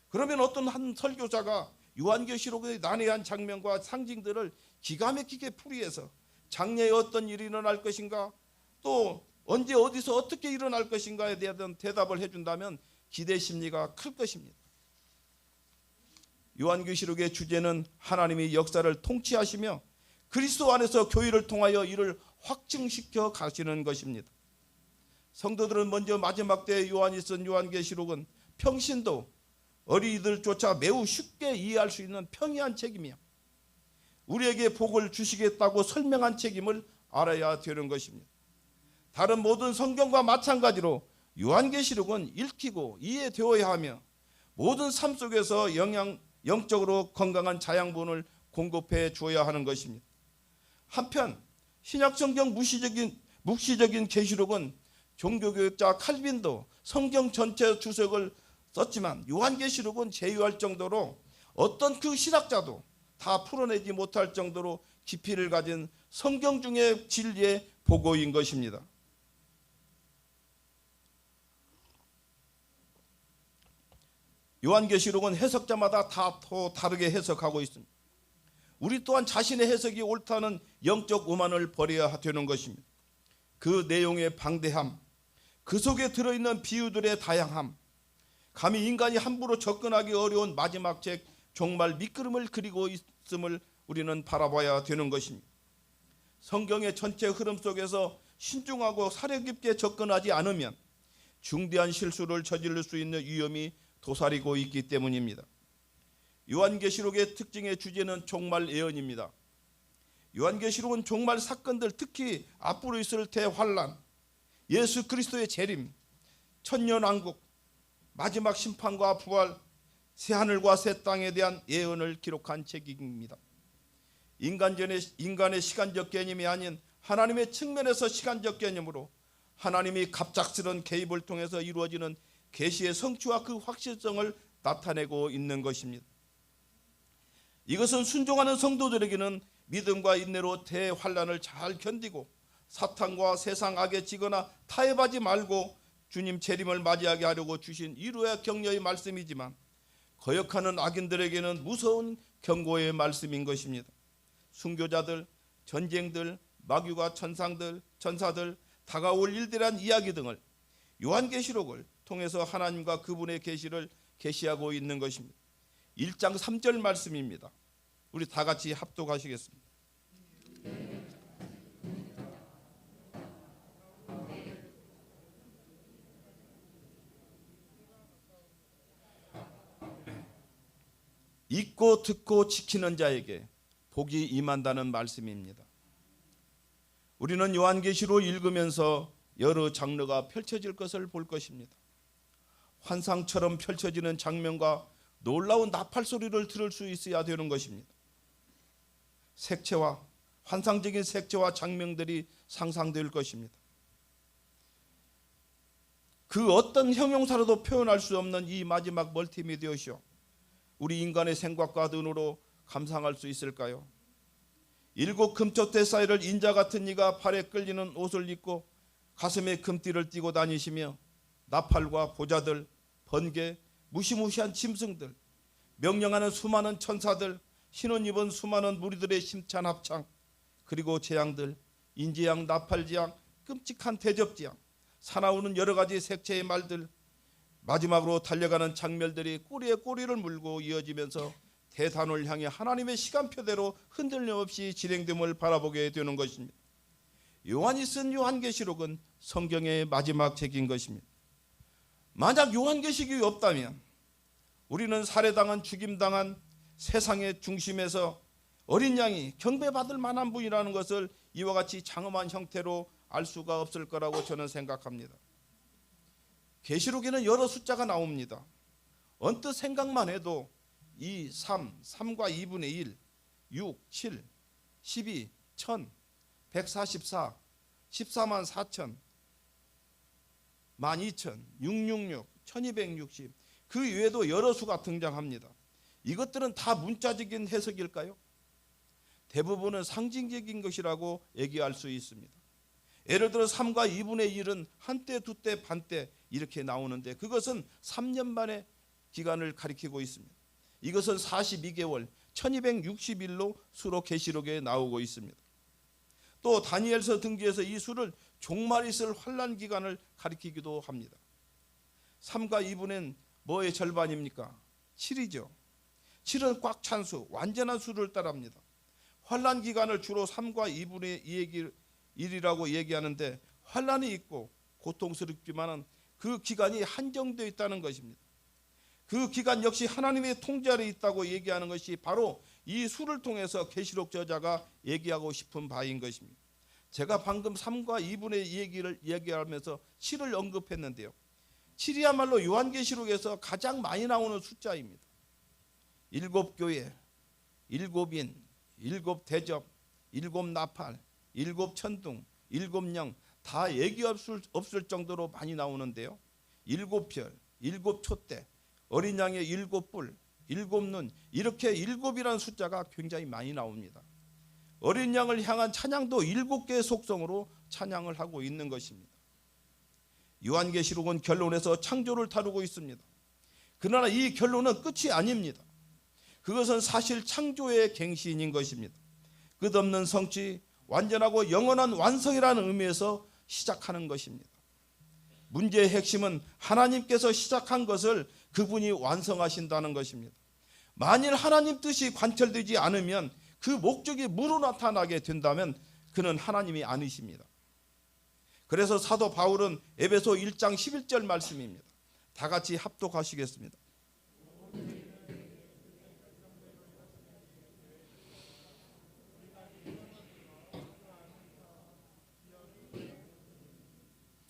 그러면 어떤 한 설교자가 요한계시록의 난해한 장면과 상징들을 기가 막히게 풀이해서 장래에 어떤 일이 일어날 것인가, 또 언제 어디서 어떻게 일어날 것인가에 대한 대답을 해준다면 기대 심리가 클 것입니다. 요한계시록의 주제는 하나님이 역사를 통치하시며 그리스도 안에서 교회를 통하여 이를 확증시켜 가시는 것입니다. 성도들은 먼저 마지막 때에 요한이 쓴 요한계시록은 평신도 어린이들조차 매우 쉽게 이해할 수 있는 평이한 책이며 우리에게 복을 주시겠다고 설명한 책임을 알아야 되는 것입니다. 다른 모든 성경과 마찬가지로 요한계시록은 읽히고 이해되어야 하며 모든 삶 속에서 영적으로 건강한 자양분을 공급해 주어야 하는 것입니다. 한편 신약성경 묵시적인 계시록은 종교교육자 칼빈도 성경 전체 주석을 썼지만 요한계시록은 제휴할 정도로 어떤 그 신학자도 다 풀어내지 못할 정도로 깊이를 가진 성경 중의 진리의 보고인 것입니다. 요한계시록은 해석자마다 다 다르게 해석하고 있습니다. 우리 또한 자신의 해석이 옳다는 영적 오만을 버려야 되는 것입니다. 그 내용의 방대함, 그 속에 들어있는 비유들의 다양함, 감히 인간이 함부로 접근하기 어려운 마지막 책 종말 밑그림을 그리고 있음을 우리는 바라봐야 되는 것입니다. 성경의 전체 흐름 속에서 신중하고 사려 깊게 접근하지 않으면 중대한 실수를 저지를 수 있는 위험이 도사리고 있기 때문입니다. 요한계시록의 특징의 주제는 종말 예언입니다. 요한계시록은 종말 사건들, 특히 앞으로 있을 대환란, 예수 그리스도의 재림, 천년왕국, 마지막 심판과 부활, 새하늘과 새 땅에 대한 예언을 기록한 책입니다. 인간의 시간적 개념이 아닌 하나님의 측면에서 시간적 개념으로 하나님이 갑작스런 개입을 통해서 이루어지는 계시의 성취와 그 확실성을 나타내고 있는 것입니다. 이것은 순종하는 성도들에게는 믿음과 인내로 대환란을 잘 견디고 사탄과 세상 악에 지거나 타협하지 말고 주님 재림을 맞이하게 하려고 주신 위로의 격려의 말씀이지만, 거역하는 악인들에게는 무서운 경고의 말씀인 것입니다. 순교자들, 전쟁들, 마귀와 천사들, 다가올 일들한 이야기 등을 요한계시록을 통해서 하나님과 그분의 계시를 계시하고 있는 것입니다. 1장 3절 말씀입니다. 우리 다 같이 합독하시겠습니다. 읽고 듣고 지키는 자에게 복이 임한다는 말씀입니다. 우리는 요한계시록 읽으면서 여러 장르가 펼쳐질 것을 볼 것입니다. 환상처럼 펼쳐지는 장면과 놀라운 나팔 소리를 들을 수 있어야 되는 것입니다. 색채와 환상적인 색채와 장면들이 상상될 것입니다. 그 어떤 형용사로도 표현할 수 없는 이 마지막 멀티미디어쇼, 우리 인간의 생각과 눈으로 감상할 수 있을까요? 7 금토대 사이를 인자 같은 이가 팔에 끌리는 옷을 입고 가슴에 금띠를 띠고 다니시며 나팔과 보자들, 번개, 무시무시한 짐승들, 명령하는 수많은 천사들, 신혼 입은 수많은 무리들의 심찬 합창, 그리고 재앙들, 인지양, 나팔지양, 끔찍한 대접지양, 사나우는 여러 가지 색채의 말들, 마지막으로 달려가는 장면들이 꼬리에 꼬리를 물고 이어지면서 대단을 향해 하나님의 시간표대로 흔들림 없이 진행됨을 바라보게 되는 것입니다. 요한이 쓴 요한계시록은 성경의 마지막 책인 것입니다. 만약 요한계시록이 없다면 우리는 살해당한, 죽임당한 세상의 중심에서 어린 양이 경배받을 만한 분이라는 것을 이와 같이 장엄한 형태로 알 수가 없을 거라고 저는 생각합니다. 계시록에는 여러 숫자가 나옵니다. 언뜻 생각만 해도 2, 3과 2분의 1, 6, 7, 12, 1000, 144, 14만 4천, 12,000, 666, 1260, 그 외에도 여러 수가 등장합니다. 이것들은 다 문자적인 해석일까요? 대부분은 상징적인 것이라고 얘기할 수 있습니다. 예를 들어 3과 2분의 1은 한때, 두때, 반때 이렇게 나오는데 그것은 3년 만의 기간을 가리키고 있습니다. 이것은 42개월 1260일로 수로 계시록에 나오고 있습니다. 또 다니엘서 등지에서 이 수를 종말이 있을 환란 기간을 가리키기도 합니다. 3과 2분은 뭐의 절반입니까? 7이죠. 7은 꽉 찬 수, 완전한 수를 따릅니다. 환란 기간을 주로 3과 2분의 1이라고 얘기하는데 환란이 있고 고통스럽지만은 그 기간이 한정되어 있다는 것입니다. 그 기간 역시 하나님의 통제 아래 있다고 얘기하는 것이 바로 이 수를 통해서 계시록 저자가 얘기하고 싶은 바인 것입니다. 제가 방금 3과 2분의 얘기를 얘기하면서 7을 언급했는데요. 7이야말로 요한계시록에서 가장 많이 나오는 숫자입니다. 7 교회, 7인, 7 대접, 7 나팔, 7 천둥, 7 영, 다 얘기 없을 정도로 많이 나오는데요. 7 별, 7 촛대, 어린 양의 7 뿔, 7 눈, 이렇게 7이라는 숫자가 굉장히 많이 나옵니다. 어린 양을 향한 찬양도 7개의 속성으로 찬양을 하고 있는 것입니다. 요한계시록은 결론에서 창조를 다루고 있습니다. 그러나 이 결론은 끝이 아닙니다. 그것은 사실 창조의 갱신인 것입니다. 끝없는 성취, 완전하고 영원한 완성이라는 의미에서 시작하는 것입니다. 문제의 핵심은 하나님께서 시작한 것을 그분이 완성하신다는 것입니다. 만일 하나님 뜻이 관철되지 않으면 그 목적이 무로 나타나게 된다면 그는 하나님이 아니십니다. 그래서 사도 바울은 에베소 1장 11절 말씀입니다. 다 같이 합독하시겠습니다.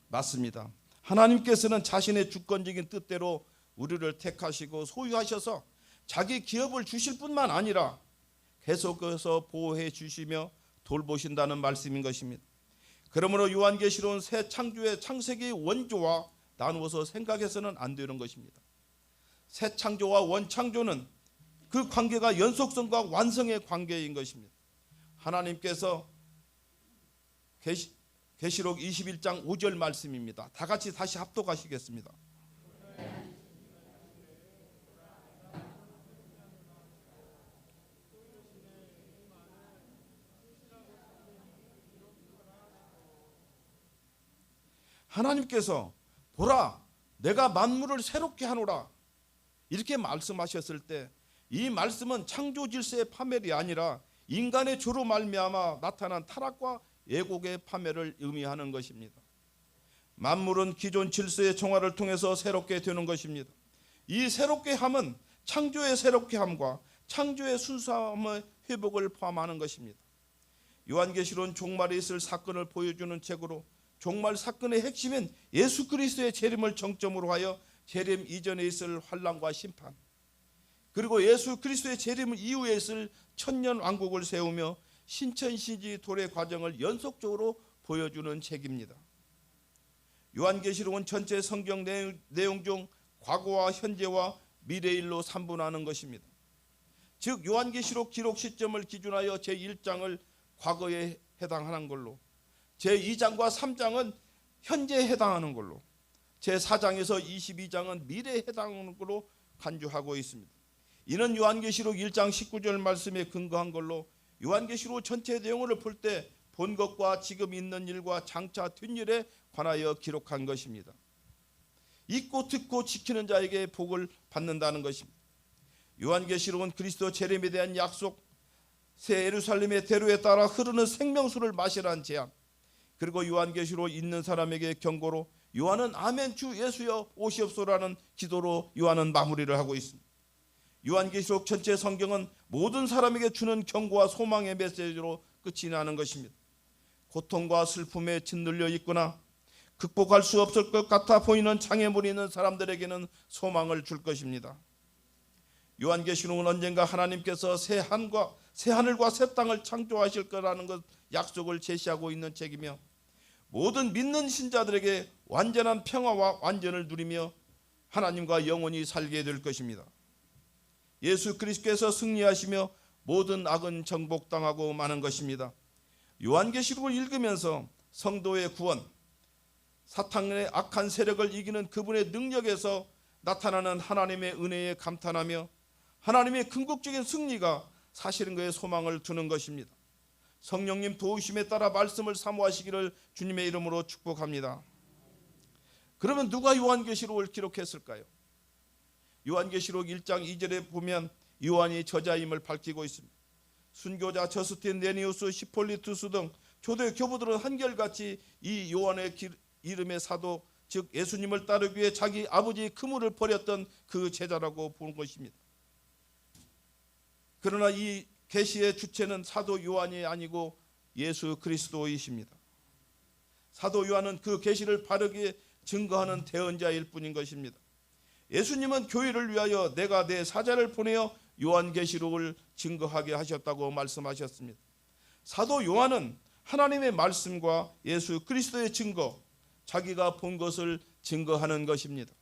맞습니다. 하나님께서는 자신의 주권적인 뜻대로 우리를 택하시고 소유하셔서 자기 기업을 주실 뿐만 아니라 계속해서 보호해 주시며 돌보신다는 말씀인 것입니다. 그러므로 요한계시록은 새 창조의 창세기의 원조와 나누어서 생각해서는 안 되는 것입니다. 새 창조와 원창조는 그 관계가 연속성과 완성의 관계인 것입니다. 하나님께서 계시록 21장 5절 말씀입니다. 다 같이 다시 합독하시겠습니다. 하나님께서 보라 내가 만물을 새롭게 하노라 이렇게 말씀하셨을 때 이 말씀은 창조 질서의 파멸이 아니라 인간의 죄로 말미암아 나타난 타락과 애곡의 파멸을 의미하는 것입니다. 만물은 기존 질서의 정화를 통해서 새롭게 되는 것입니다. 이 새롭게 함은 창조의 새롭게 함과 창조의 순수함의 회복을 포함하는 것입니다. 요한계시록은 종말에 있을 사건을 보여주는 책으로 종말 사건의 핵심인 예수 그리스도의 재림을 정점으로 하여 재림 이전에 있을 환난과 심판, 그리고 예수 그리스도의 재림 이후에 있을 천년 왕국을 세우며 신천신지 도래 과정을 연속적으로 보여주는 책입니다. 요한계시록은 전체 성경 내용 중 과거와 현재와 미래일로 3분하는 것입니다. 즉 요한계시록 기록 시점을 기준하여 제1장을 과거에 해당하는 걸로, 제2장과 3장은 현재에 해당하는 걸로, 제4장에서 22장은 미래에 해당하는 걸로 간주하고 있습니다. 이는 요한계시록 1장 19절 말씀에 근거한 걸로 요한계시록 전체 내용을 볼 때 본 것과 지금 있는 일과 장차 뒷일에 관하여 기록한 것입니다. 읽고 듣고 지키는 자에게 복을 받는다는 것입니다. 요한계시록은 그리스도 재림에 대한 약속, 새 예루살렘의 대로에 따라 흐르는 생명수를 마시라는 제안, 그리고 요한계시록 있는 사람에게 경고로 요한은 아멘 주 예수여 오시옵소라는 기도로 요한은 마무리를 하고 있습니다. 요한계시록 전체 성경은 모든 사람에게 주는 경고와 소망의 메시지로 끝이 나는 것입니다. 고통과 슬픔에 짓눌려 있거나 극복할 수 없을 것 같아 보이는 장애물이 있는 사람들에게는 소망을 줄 것입니다. 요한계시록은 언젠가 하나님께서 새 하늘과 새 땅을 창조하실 거라는 것 약속을 제시하고 있는 책이며 모든 믿는 신자들에게 완전한 평화와 완전을 누리며 하나님과 영원히 살게 될 것입니다. 예수 그리스도께서 승리하시며 모든 악은 정복당하고 마는 것입니다. 요한계시록을 읽으면서 성도의 구원, 사탄의 악한 세력을 이기는 그분의 능력에서 나타나는 하나님의 은혜에 감탄하며 하나님의 궁극적인 승리가 사실인 것에 소망을 두는 것입니다. 성령님 도우심에 따라 말씀을 사모하시기를 주님의 이름으로 축복합니다. 그러면 누가 요한계시록을 기록했을까요? 요한계시록 1장 2절에 보면 요한이 저자임을 밝히고 있습니다. 순교자 저스틴, 네니우스, 시폴리투스 등 초대 교부들은 한결같이 이 요한의 이름의 사도, 즉 예수님을 따르기 위해 자기 아버지 그물을 버렸던 그 제자라고 보는 것입니다. 그러나 이 계시의 주체는 사도 요한이 아니고 예수 그리스도이십니다. 사도 요한은 그 계시를 바르게 증거하는 대언자일 뿐인 것입니다. 예수님은 교회를 위하여 내가 내 사자를 보내어 요한계시록을 증거하게 하셨다고 말씀하셨습니다. 사도 요한은 하나님의 말씀과 예수 그리스도의 증거, 자기가 본 것을 증거하는 것입니다.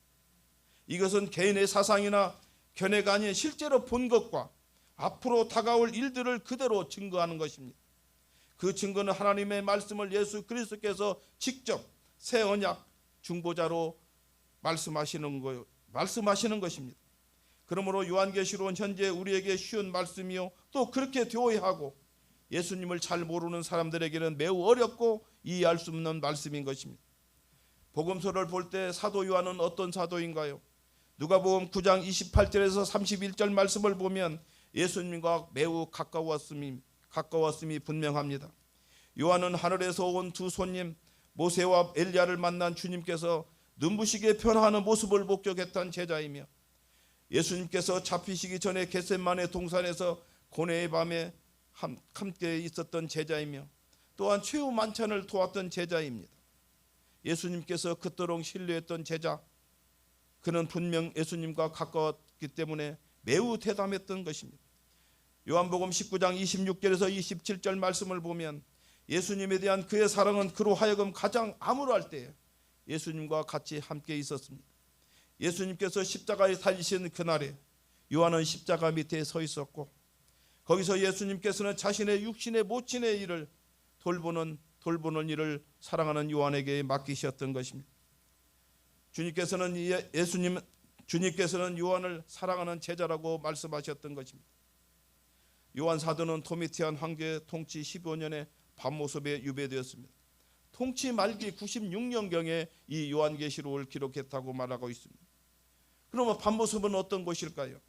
이것은 개인의 사상이나 견해가 아닌 실제로 본 것과 앞으로 다가올 일들을 그대로 증거하는 것입니다. 그 증거는 하나님의 말씀을 예수 그리스도께서 직접 새 언약 중보자로 말씀하시는 것입니다. 그러므로 요한계시록은 현재 우리에게 쉬운 말씀이요 또 그렇게 되어야 하고 예수님을 잘 모르는 사람들에게는 매우 어렵고 이해할 수 없는 말씀인 것입니다. 복음서를 볼 때 사도 요한은 어떤 사도인가요? 누가복음 9장 28절에서 31절 말씀을 보면 예수님과 매우 가까웠음이 분명합니다. 요한은 하늘에서 온 두 손님 모세와 엘리야를 만난 주님께서 눈부시게 변화하는 모습을 목격했던 제자이며, 예수님께서 잡히시기 전에 겟세마네 동산에서 고뇌의 밤에 함께 있었던 제자이며, 또한 최후 만찬을 도왔던 제자입니다. 예수님께서 그토록 신뢰했던 제자, 그는 분명 예수님과 가까웠기 때문에 매우 대담했던 것입니다. 요한복음 19장 26절에서 27절 말씀을 보면 예수님에 대한 그의 사랑은 그로 하여금 가장 암울할 때에 예수님과 같이 함께 있었습니다. 예수님께서 십자가에 달리신 그날에 요한은 십자가 밑에 서 있었고, 거기서 예수님께서는 자신의 육신의 모친의 일을 돌보는 일을 사랑하는 요한에게 맡기셨던 것입니다. 주님께서는 요한을 사랑하는 제자라고 말씀하셨던 것입니다. 요한 사도는 도미티안 황제 통치 15년에 밤모습에 유배되었습니다. 통치 말기 96년경에 이 요한계시록을 기록했다고 말하고 있습니다. 그러면 밤모습은 어떤 곳일까요?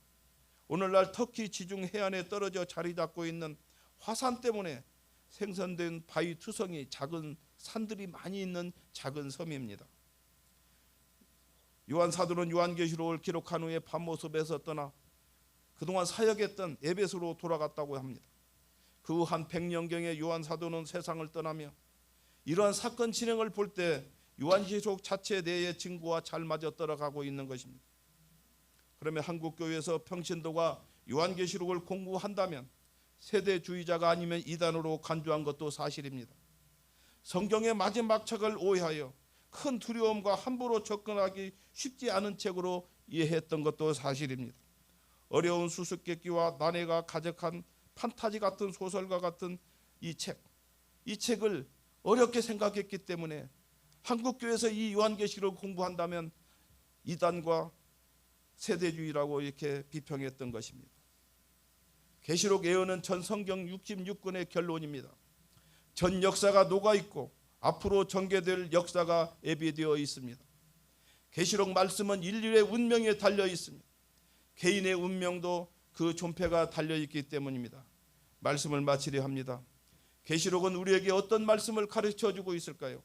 오늘날 터키 지중 해안에 떨어져 자리 잡고 있는 화산 때문에 생성된 바위 투성이 작은 산들이 많이 있는 작은 섬입니다. 요한 사도는 요한계시록을 기록한 후에 밤모습에서 떠나 그동안 사역했던 에베소로 돌아갔다고 합니다. 그 후 한 100년경에 요한 사도는 세상을 떠나며, 이러한 사건 진행을 볼 때 요한계시록 자체 내의 증거와 잘 맞아 떨어가고 있는 것입니다. 그러면 한국교회에서 평신도가 요한계시록을 공부한다면 세대주의자가 아니면 이단으로 간주한 것도 사실입니다. 성경의 마지막 책을 오해하여 큰 두려움과 함부로 접근하기 쉽지 않은 책으로 이해했던 것도 사실입니다. 어려운 수수께끼와 난해가 가득한 판타지 같은 소설과 같은 이 책을 어렵게 생각했기 때문에 한국교회에서 이 요한계시록을 공부한다면 이단과 세대주의라고 이렇게 비평했던 것입니다. 계시록 예언은 전 성경 66권의 결론입니다. 전 역사가 녹아있고 앞으로 전개될 역사가 예비되어 있습니다. 계시록 말씀은 인류의 운명에 달려 있습니다. 개인의 운명도 그 존폐가 달려있기 때문입니다. 말씀을 마치려 합니다. 계시록은 우리에게 어떤 말씀을 가르쳐주고 있을까요?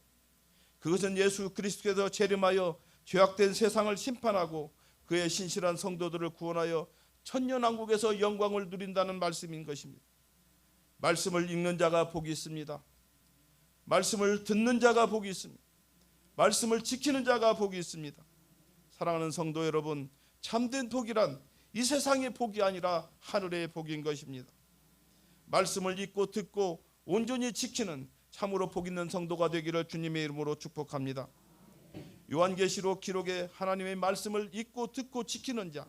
그것은 예수 그리스도께서 재림하여 죄악된 세상을 심판하고 그의 신실한 성도들을 구원하여 천년왕국에서 영광을 누린다는 말씀인 것입니다. 말씀을 읽는 자가 복이 있습니다. 말씀을 듣는 자가 복이 있습니다. 말씀을 지키는 자가 복이 있습니다. 사랑하는 성도 여러분, 참된 복이란 이 세상의 복이 아니라 하늘의 복인 것입니다. 말씀을 읽고 듣고 온전히 지키는 참으로 복 있는 성도가 되기를 주님의 이름으로 축복합니다. 요한계시록 기록에 하나님의 말씀을 읽고 듣고 지키는 자,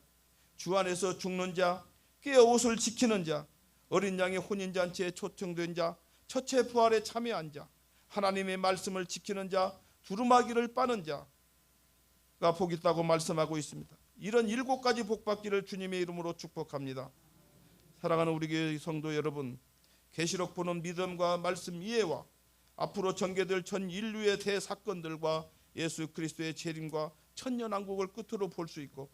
주 안에서 죽는 자, 깨어 옷을 지키는 자, 어린 양의 혼인잔치에 초청된 자, 첫째 부활에 참여한 자, 하나님의 말씀을 지키는 자, 두루마기를 빠는 자가 복 있다고 말씀하고 있습니다. 이런 7가지 복 받기를 주님의 이름으로 축복합니다. 사랑하는 우리 교회 성도 여러분, 계시록 보는 믿음과 말씀 이해와 앞으로 전개될 전 인류의 대사건들과 예수 그리스도의 재림과 천년왕국을 끝으로 볼 수 있고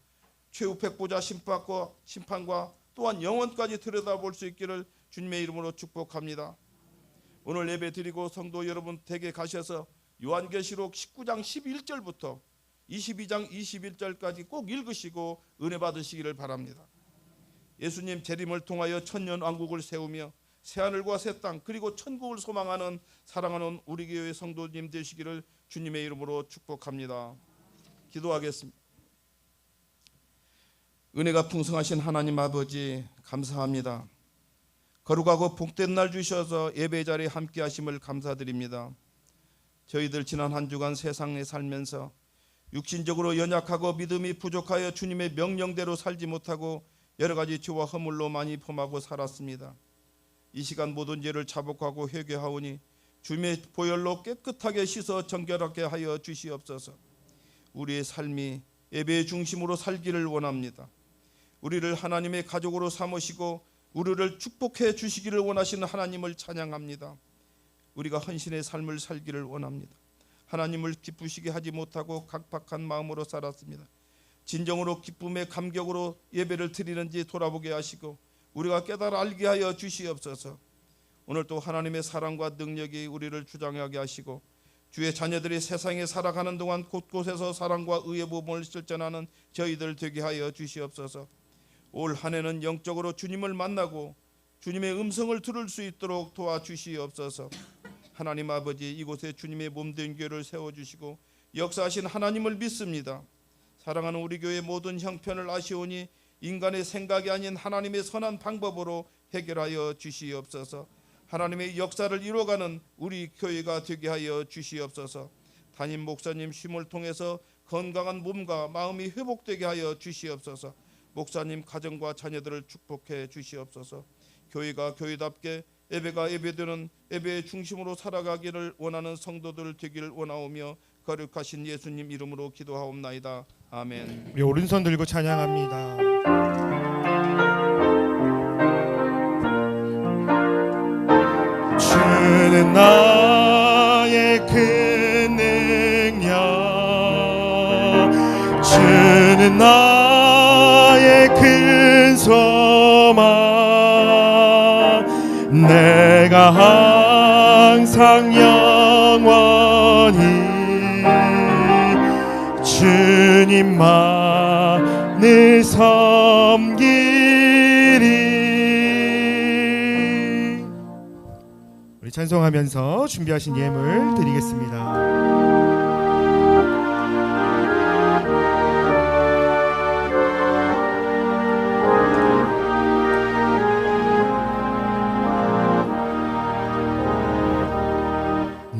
최후 백보자 심판과 또한 영원까지 들여다볼 수 있기를 주님의 이름으로 축복합니다. 오늘 예배 드리고 성도 여러분 댁에 가셔서 요한계시록 19장 11절부터 22장 21절까지 꼭 읽으시고 은혜 받으시기를 바랍니다. 예수님 재림을 통하여 천년왕국을 세우며 새하늘과 새 땅 그리고 천국을 소망하는 사랑하는 우리 교회 성도님 되시기를 주님의 이름으로 축복합니다. 기도하겠습니다. 은혜가 풍성하신 하나님 아버지 감사합니다. 거룩하고 복된 날 주셔서 예배 자리에 함께 하심을 감사드립니다. 저희들 지난 한 주간 세상에 살면서 육신적으로 연약하고 믿음이 부족하여 주님의 명령대로 살지 못하고 여러 가지 죄와 허물로 많이 범하고 살았습니다. 이 시간 모든 죄를 자복하고 회개하오니 주님의 보혈로 깨끗하게 씻어 정결하게 하여 주시옵소서. 우리의 삶이 예배의 중심으로 살기를 원합니다. 우리를 하나님의 가족으로 삼으시고 우리를 축복해 주시기를 원하시는 하나님을 찬양합니다. 우리가 헌신의 삶을 살기를 원합니다. 하나님을 기쁘시게 하지 못하고 각박한 마음으로 살았습니다. 진정으로 기쁨의 감격으로 예배를 드리는지 돌아보게 하시고 우리가 깨달아 알게 하여 주시옵소서. 오늘 또 하나님의 사랑과 능력이 우리를 주장하게 하시고 주의 자녀들이 세상에 살아가는 동안 곳곳에서 사랑과 의의 모범을 실천하는 저희들 되게 하여 주시옵소서. 올 한 해는 영적으로 주님을 만나고 주님의 음성을 들을 수 있도록 도와주시옵소서. 하나님 아버지, 이곳에 주님의 몸된 교회를 세워주시고 역사하신 하나님을 믿습니다. 사랑하는 우리 교회의 모든 형편을 아시오니 인간의 생각이 아닌 하나님의 선한 방법으로 해결하여 주시옵소서. 하나님의 역사를 이루어가는 우리 교회가 되게 하여 주시옵소서. 담임 목사님 쉼을 통해서 건강한 몸과 마음이 회복되게 하여 주시옵소서. 목사님 가정과 자녀들을 축복해 주시옵소서. 교회가 교회답게 예배가 예배되는 예배의 중심으로 살아가기를 원하는 성도들 되기를 원하오며 거룩하신 예수님 이름으로 기도하옵나이다. 아멘. 우리 오른손 들고 찬양합니다. 주는 나의 큰 능력, 주는 나의 큰 소망, 내가 항상 영원히 주님만을 섬기리. 우리 찬송하면서 준비하신 예물 드리겠습니다.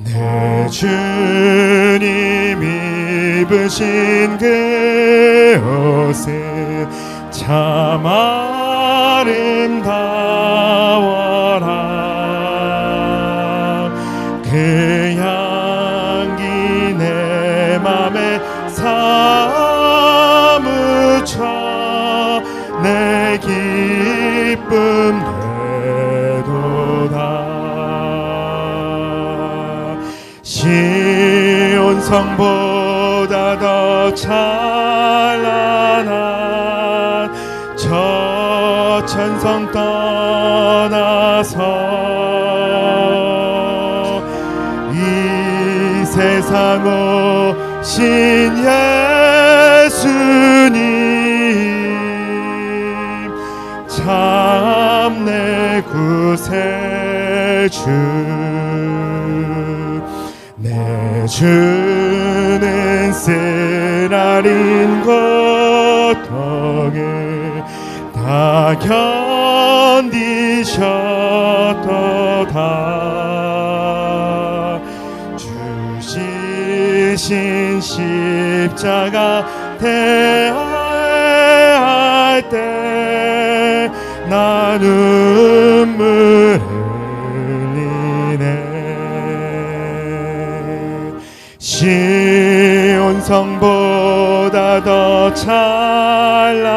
내 주님 입으신 그 옷은 참 아름다워라. 그 향기 내 맘에 사무쳐 내 기쁨 되도다. 시온 성보다 더 찬란한 저 천성 떠나서 이 세상 오신 예수님 참 내 구세주. 내 주는 쓰라린 고통을 다 견디셨도다. 주시신 십자가 대할 때 나 눈물 흘리네. 시온 성보다 더 찬란한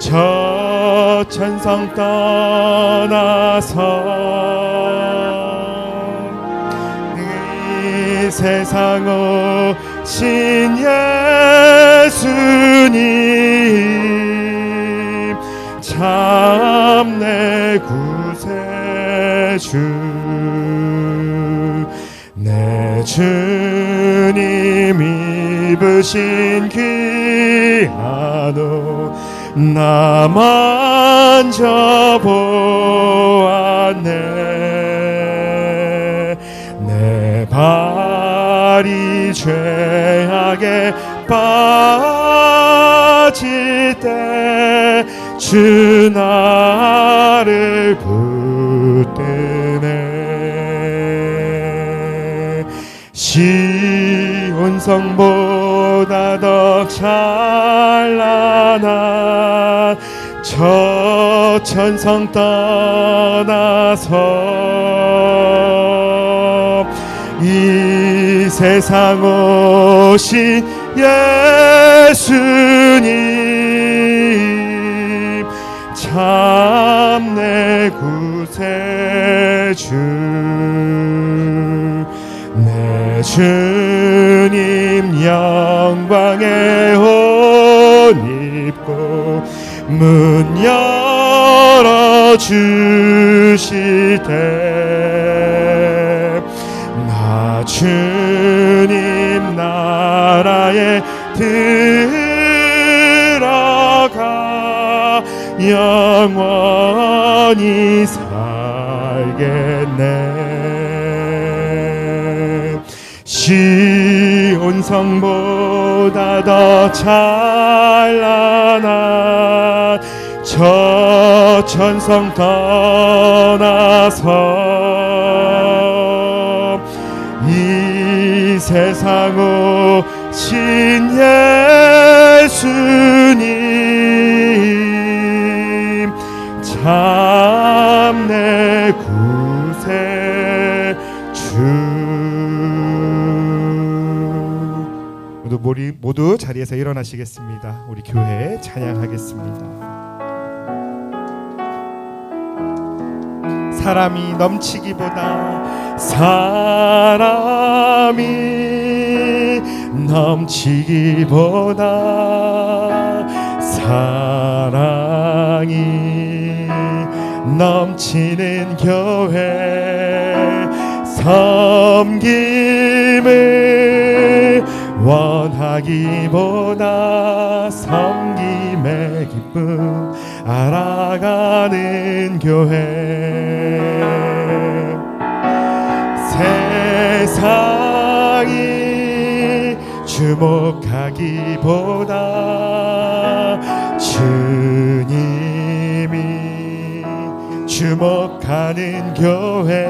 저 천성 떠나서 이 세상 오신 예수님 참 내 구세주. 내 주님 입으신 귀한 옷 나 만져보았네. 내 발이 죄악에 빠질 때 주 나를 붙드네. 시온 성보다 더 찬란한 저 천성 떠나서 이 세상 오신 예수님 참 내 구세주. 내 주님 영광의 옷 입고 문 열어주시되 나 주님 나라에 들어가 영원히 살겠네. 시온 성보다 더 찬란한 저 천성 떠나서 이 세상 오신 예수님 참 내 구세주. 모두 자리에서 일어나시겠습니다. 우리 교회 찬양하겠습니다. 사람이 넘치기보다 사람이 넘치기보다 사랑이 넘치는 교회 섬김을 원하기보다 섬김의 기쁨 알아가는 교회 세상이 주목하기보다 주님이 주목하는 교회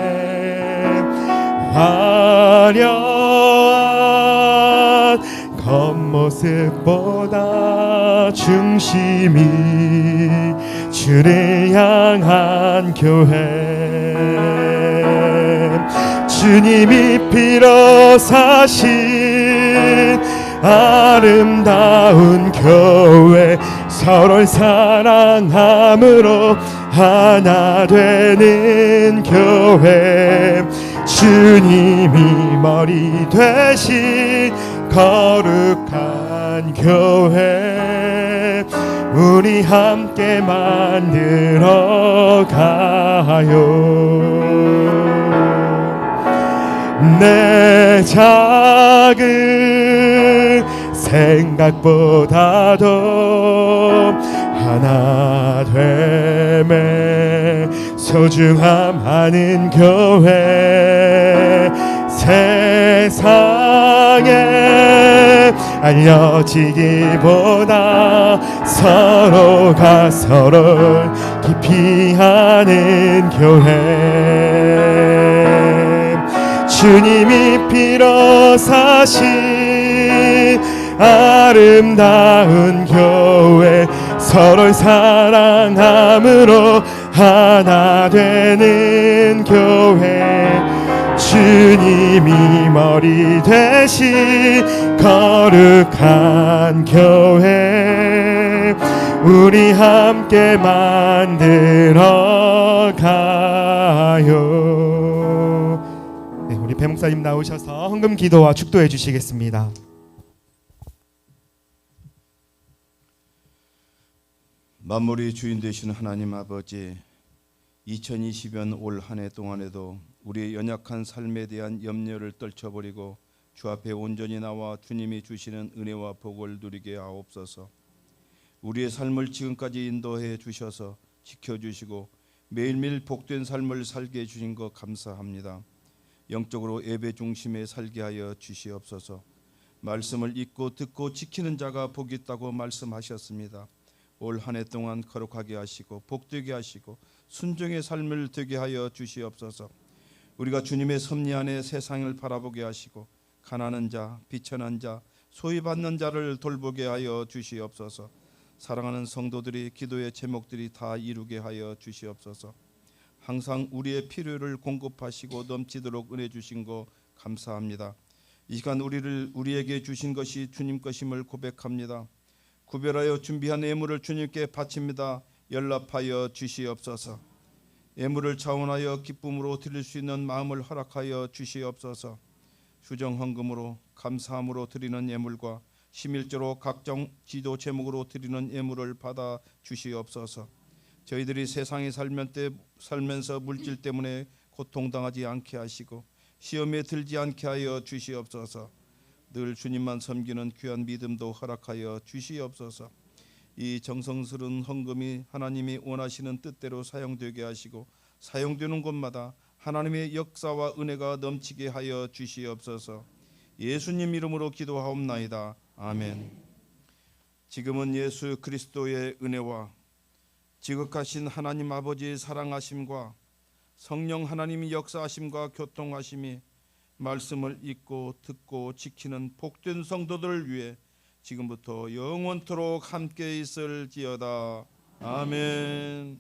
화려한 겉모습보다 중심이 주를 향한 교회 주님이 피로 사신 아름다운 교회 서로를 사랑함으로 하나 되는 교회 주님이 머리 되신 거룩한 교회 우리 함께 만들어 가요. 내 작은 생각보다도 하나 됨에 소중함 하는 교회 세상에 알려지기보다 서로가 서로를 깊이 아는 교회 주님이 피로 사신 아름다운 교회 서로를 사랑함으로 하나 되는 교회 주님이 머리 되신 거룩한 교회 우리 함께 만들어 가요. 네, 우리 배 목사님 나오셔서 헌금 기도와 축도해 주시겠습니다. 만물의 주인 되시는 하나님 아버지, 2020년 올 한 해 동안에도 우리의 연약한 삶에 대한 염려를 떨쳐버리고 주 앞에 온전히 나와 주님이 주시는 은혜와 복을 누리게 하옵소서. 우리의 삶을 지금까지 인도해 주셔서 지켜주시고 매일매일 복된 삶을 살게 해주신 것 감사합니다. 영적으로 예배 중심에 살게 하여 주시옵소서. 말씀을 읽고 듣고 지키는 자가 복이 있다고 말씀하셨습니다. 올 한 해 동안 거룩하게 하시고 복되게 하시고 순종의 삶을 되게 하여 주시옵소서. 우리가 주님의 섭리 안에 세상을 바라보게 하시고 가난한 자, 비천한 자, 소외받는 자를 돌보게 하여 주시옵소서. 사랑하는 성도들이 기도의 제목들이 다 이루게 하여 주시옵소서. 항상 우리의 필요를 공급하시고 넘치도록 은혜 주신 거 감사합니다. 이 시간 우리에게 주신 것이 주님 것임을 고백합니다. 구별하여 준비한 예물을 주님께 바칩니다. 연락하여 주시옵소서. 예물을 자원하여 기쁨으로 드릴 수 있는 마음을 허락하여 주시옵소서. 수정 헌금으로 감사함으로 드리는 예물과 심일조로 각종 기도 제목으로 드리는 예물을 받아 주시옵소서. 저희들이 세상에 살면서 물질 때문에 고통당하지 않게 하시고 시험에 들지 않게 하여 주시옵소서. 늘 주님만 섬기는 귀한 믿음도 허락하여 주시옵소서. 이 정성스러운 헌금이 하나님이 원하시는 뜻대로 사용되게 하시고 사용되는 곳마다 하나님의 역사와 은혜가 넘치게 하여 주시옵소서. 예수님 이름으로 기도하옵나이다. 아멘. 지금은 예수 그리스도의 은혜와 지극하신 하나님 아버지의 사랑하심과 성령 하나님이 역사하심과 교통하심이 말씀을 읽고 듣고 지키는 복된 성도들을 위해 지금부터 영원토록 함께 있을지어다. 아멘.